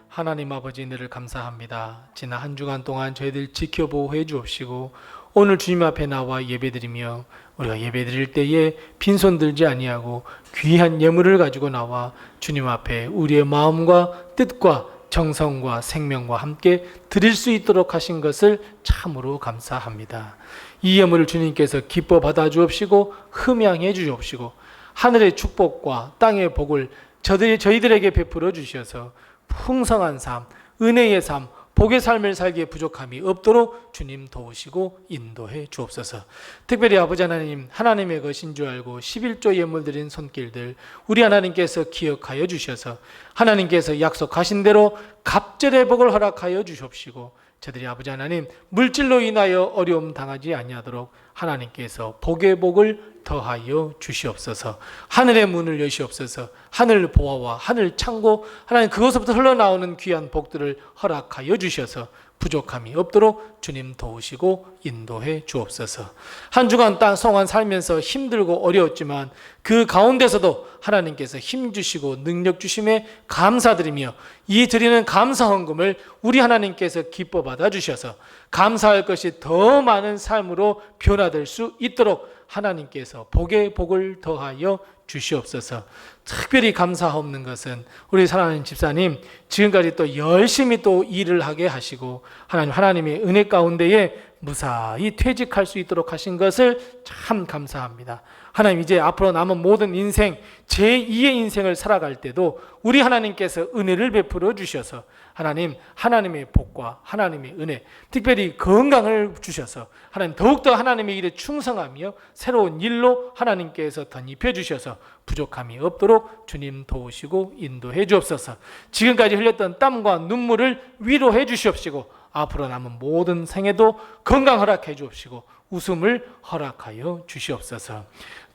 하나님 아버지, 은혜를 감사합니다. 지난 한 주간 동안 저희들 지켜보호해 주옵시고 오늘 주님 앞에 나와 예배드리며 우리가 예배드릴 때에 빈손 들지 아니하고 귀한 예물을 가지고 나와 주님 앞에 우리의 마음과 뜻과 정성과 생명과 함께 드릴 수 있도록 하신 것을 참으로 감사합니다. 이 예물을 주님께서 기뻐 받아 주옵시고 흠양해 주옵시고 하늘의 축복과 땅의 복을 저희들에게 베풀어 주셔서 풍성한 삶, 은혜의 삶, 복의 삶을 살기에 부족함이 없도록 주님 도우시고 인도해 주옵소서. 특별히 아버지 하나님, 하나님의 것인 줄 알고 11조 예물 드린 손길들 우리 하나님께서 기억하여 주셔서 하나님께서 약속하신 대로 갑절의 복을 허락하여 주십시고, 저들이 아버지 하나님 물질로 인하여 어려움 당하지 아니하도록 하나님께서 복의 복을 더하여 주시옵소서. 하늘의 문을 여시옵소서. 하늘 보화와 하늘 창고, 하나님 그것부터 흘러나오는 귀한 복들을 허락하여 주셔서 부족함이 없도록 주님 도우시고 인도해 주옵소서. 한 주간 땅 성안 살면서 힘들고 어려웠지만 그 가운데서도 하나님께서 힘 주시고 능력 주심에 감사드리며 이 드리는 감사 헌금을 우리 하나님께서 기뻐 받아 주셔서 감사할 것이 더 많은 삶으로 변화될 수 있도록 하나님께서 복의 복을 더하여 주시옵소서. 특별히 감사하옵는 것은 우리 사랑하는 집사님 지금까지 또 열심히 또 일을 하게 하시고 하나님의 은혜 가운데에 무사히 퇴직할 수 있도록 하신 것을 참 감사합니다. 하나님, 이제 앞으로 남은 모든 인생, 제2의 인생을 살아갈 때도 우리 하나님께서 은혜를 베풀어 주셔서 하나님의 복과 하나님의 은혜, 특별히 건강을 주셔서 하나님 더욱더 하나님의 일에 충성하며 새로운 일로 하나님께서 덧입혀 주셔서 부족함이 없도록 주님 도우시고 인도해 주옵소서. 지금까지 흘렸던 땀과 눈물을 위로해 주시옵시고 앞으로 남은 모든 생에도 건강 허락해 주옵시고 웃음을 허락하여 주시옵소서.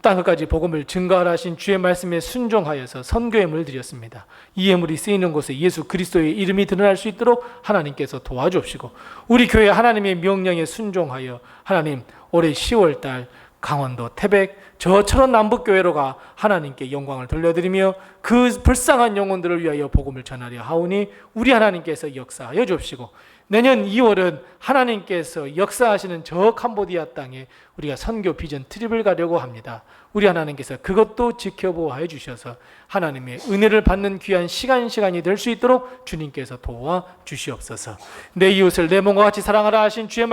땅 끝까지 복음을 증거하라 하신 주의 말씀에 순종하여서 선교예물 드렸습니다. 이 예물이 쓰이는 곳에 예수 그리스도의 이름이 드러날 수 있도록 하나님께서 도와주옵시고 우리 교회 하나님의 명령에 순종하여 하나님 올해 10월달 강원도 태백 저 철원 남북교회로 가 하나님께 영광을 돌려드리며 그 불쌍한 영혼들을 위하여 복음을 전하려 하오니 우리 하나님께서 역사하여 주옵시고 내년 2월은 하나님께서 역사하시는 저 캄보디아 땅에 우리가 선교 비전 트립을 가려고 합니다. 우리 하나님께서 그것도 지켜보호해 주셔서 하나님의 은혜를 받는 귀한 시간이 될 수 있도록 주님께서 도와 주시옵소서. 내 이웃을 내 몸과 같이 사랑하라 하신 주의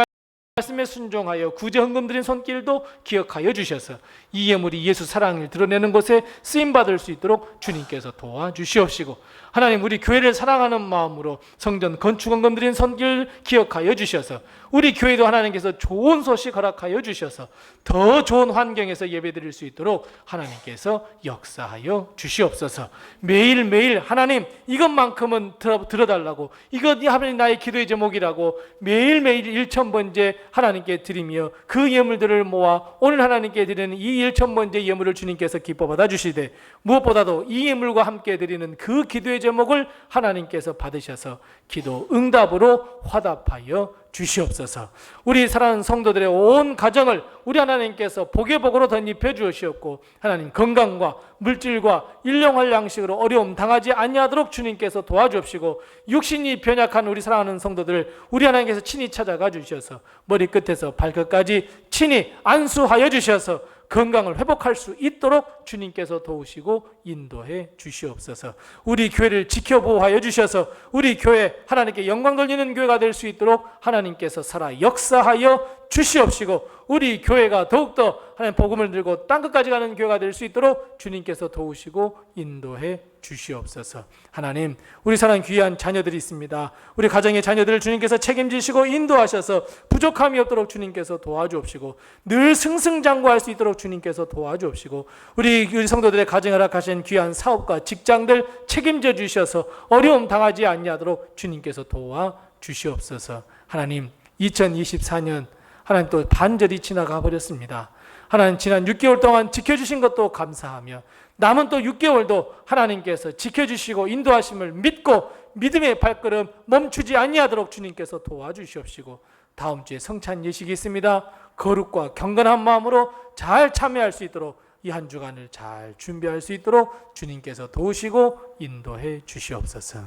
말씀에 순종하여 구제 헌금 드린 손길도 기억하여 주셔서 이 예물이 예수 사랑을 드러내는 곳에 쓰임받을 수 있도록 주님께서 도와주시옵시고 하나님, 우리 교회를 사랑하는 마음으로 성전 건축 헌금 드린 손길 기억하여 주셔서 우리 교회도 하나님께서 좋은 소식 허락하여 주셔서 더 좋은 환경에서 예배드릴 수 있도록 하나님께서 역사하여 주시옵소서. 매일매일 하나님 이것만큼은 들어달라고, 이것 하나님 나의 기도의 제목이라고 매일매일 1,000번째 하나님께 드리며 그 예물들을 모아 오늘 하나님께 드리는 이 1,000번째 예물을 주님께서 기뻐 받아 주시되 무엇보다도 이 예물과 함께 드리는 그 기도의 제목을 하나님께서 받으셔서 기도 응답으로 화답하여 주시옵소서. 우리 사랑하는 성도들의 온 가정을 우리 하나님께서 복의 복으로 덧입혀 주시옵고 하나님 건강과 물질과 일용할 양식으로 어려움 당하지 아니하도록 주님께서 도와주옵시고 육신이 변약한 우리 사랑하는 성도들 우리 하나님께서 친히 찾아가 주셔서 머리끝에서 발끝까지 친히 안수하여 주셔서 건강을 회복할 수 있도록 주님께서 도우시고 인도해 주시옵소서. 우리 교회를 지켜보호하여 주셔서 우리 교회 하나님께 영광 돌리는 교회가 될 수 있도록 하나님께서 살아 역사하여 주시옵시고 우리 교회가 더욱더 하나님 복음을 들고 땅끝까지 가는 교회가 될 수 있도록 주님께서 도우시고 인도해 주시옵소서. 하나님, 우리 사랑 귀한 자녀들이 있습니다. 우리 가정의 자녀들을 주님께서 책임지시고 인도하셔서 부족함이 없도록 주님께서 도와주옵시고 늘 승승장구할 수 있도록 주님께서 도와주옵시고 우리 성도들의 가정에 허락하신 귀한 사업과 직장들 책임져 주셔서 어려움 당하지 아니하도록 주님께서 도와주시옵소서. 하나님, 2024년 하나님 또 반절이 지나가 버렸습니다. 하나님, 지난 6개월 동안 지켜주신 것도 감사하며 남은 또 6개월도 하나님께서 지켜주시고 인도하심을 믿고 믿음의 발걸음 멈추지 아니하도록 주님께서 도와주시옵시고 다음 주에 성찬 예식이 있습니다. 거룩과 경건한 마음으로 잘 참여할 수 있도록 이 한 주간을 잘 준비할 수 있도록 주님께서 도우시고 인도해 주시옵소서.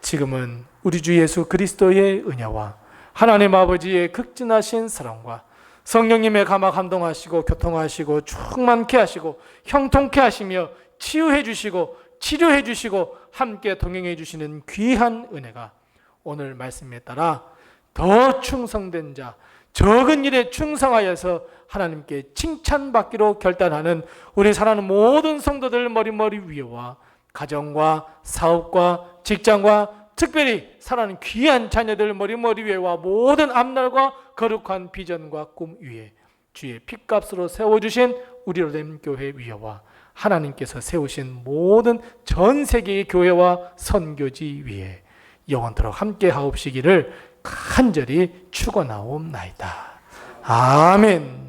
지금은 우리 주 예수 그리스도의 은혜와 하나님 아버지의 극진하신 사랑과 성령님의 감화 감동하시고 교통하시고 충만케 하시고 형통케 하시며 치유해 주시고 치료해 주시고 함께 동행해 주시는 귀한 은혜가 오늘 말씀에 따라 더 충성된 자, 적은 일에 충성하여서 하나님께 칭찬받기로 결단하는 우리 사랑하는 모든 성도들 머리 위에와 가정과 사업과 직장과 특별히 사랑하는 귀한 자녀들 머리 위에와 모든 앞날과 거룩한 비전과 꿈 위에 주의 핏값으로 세워주신 우리로 된 교회 위에와 하나님께서 세우신 모든 전 세계의 교회와 선교지 위에 영원토록 함께 하옵시기를 간절히 축원하옵나이다. 아멘.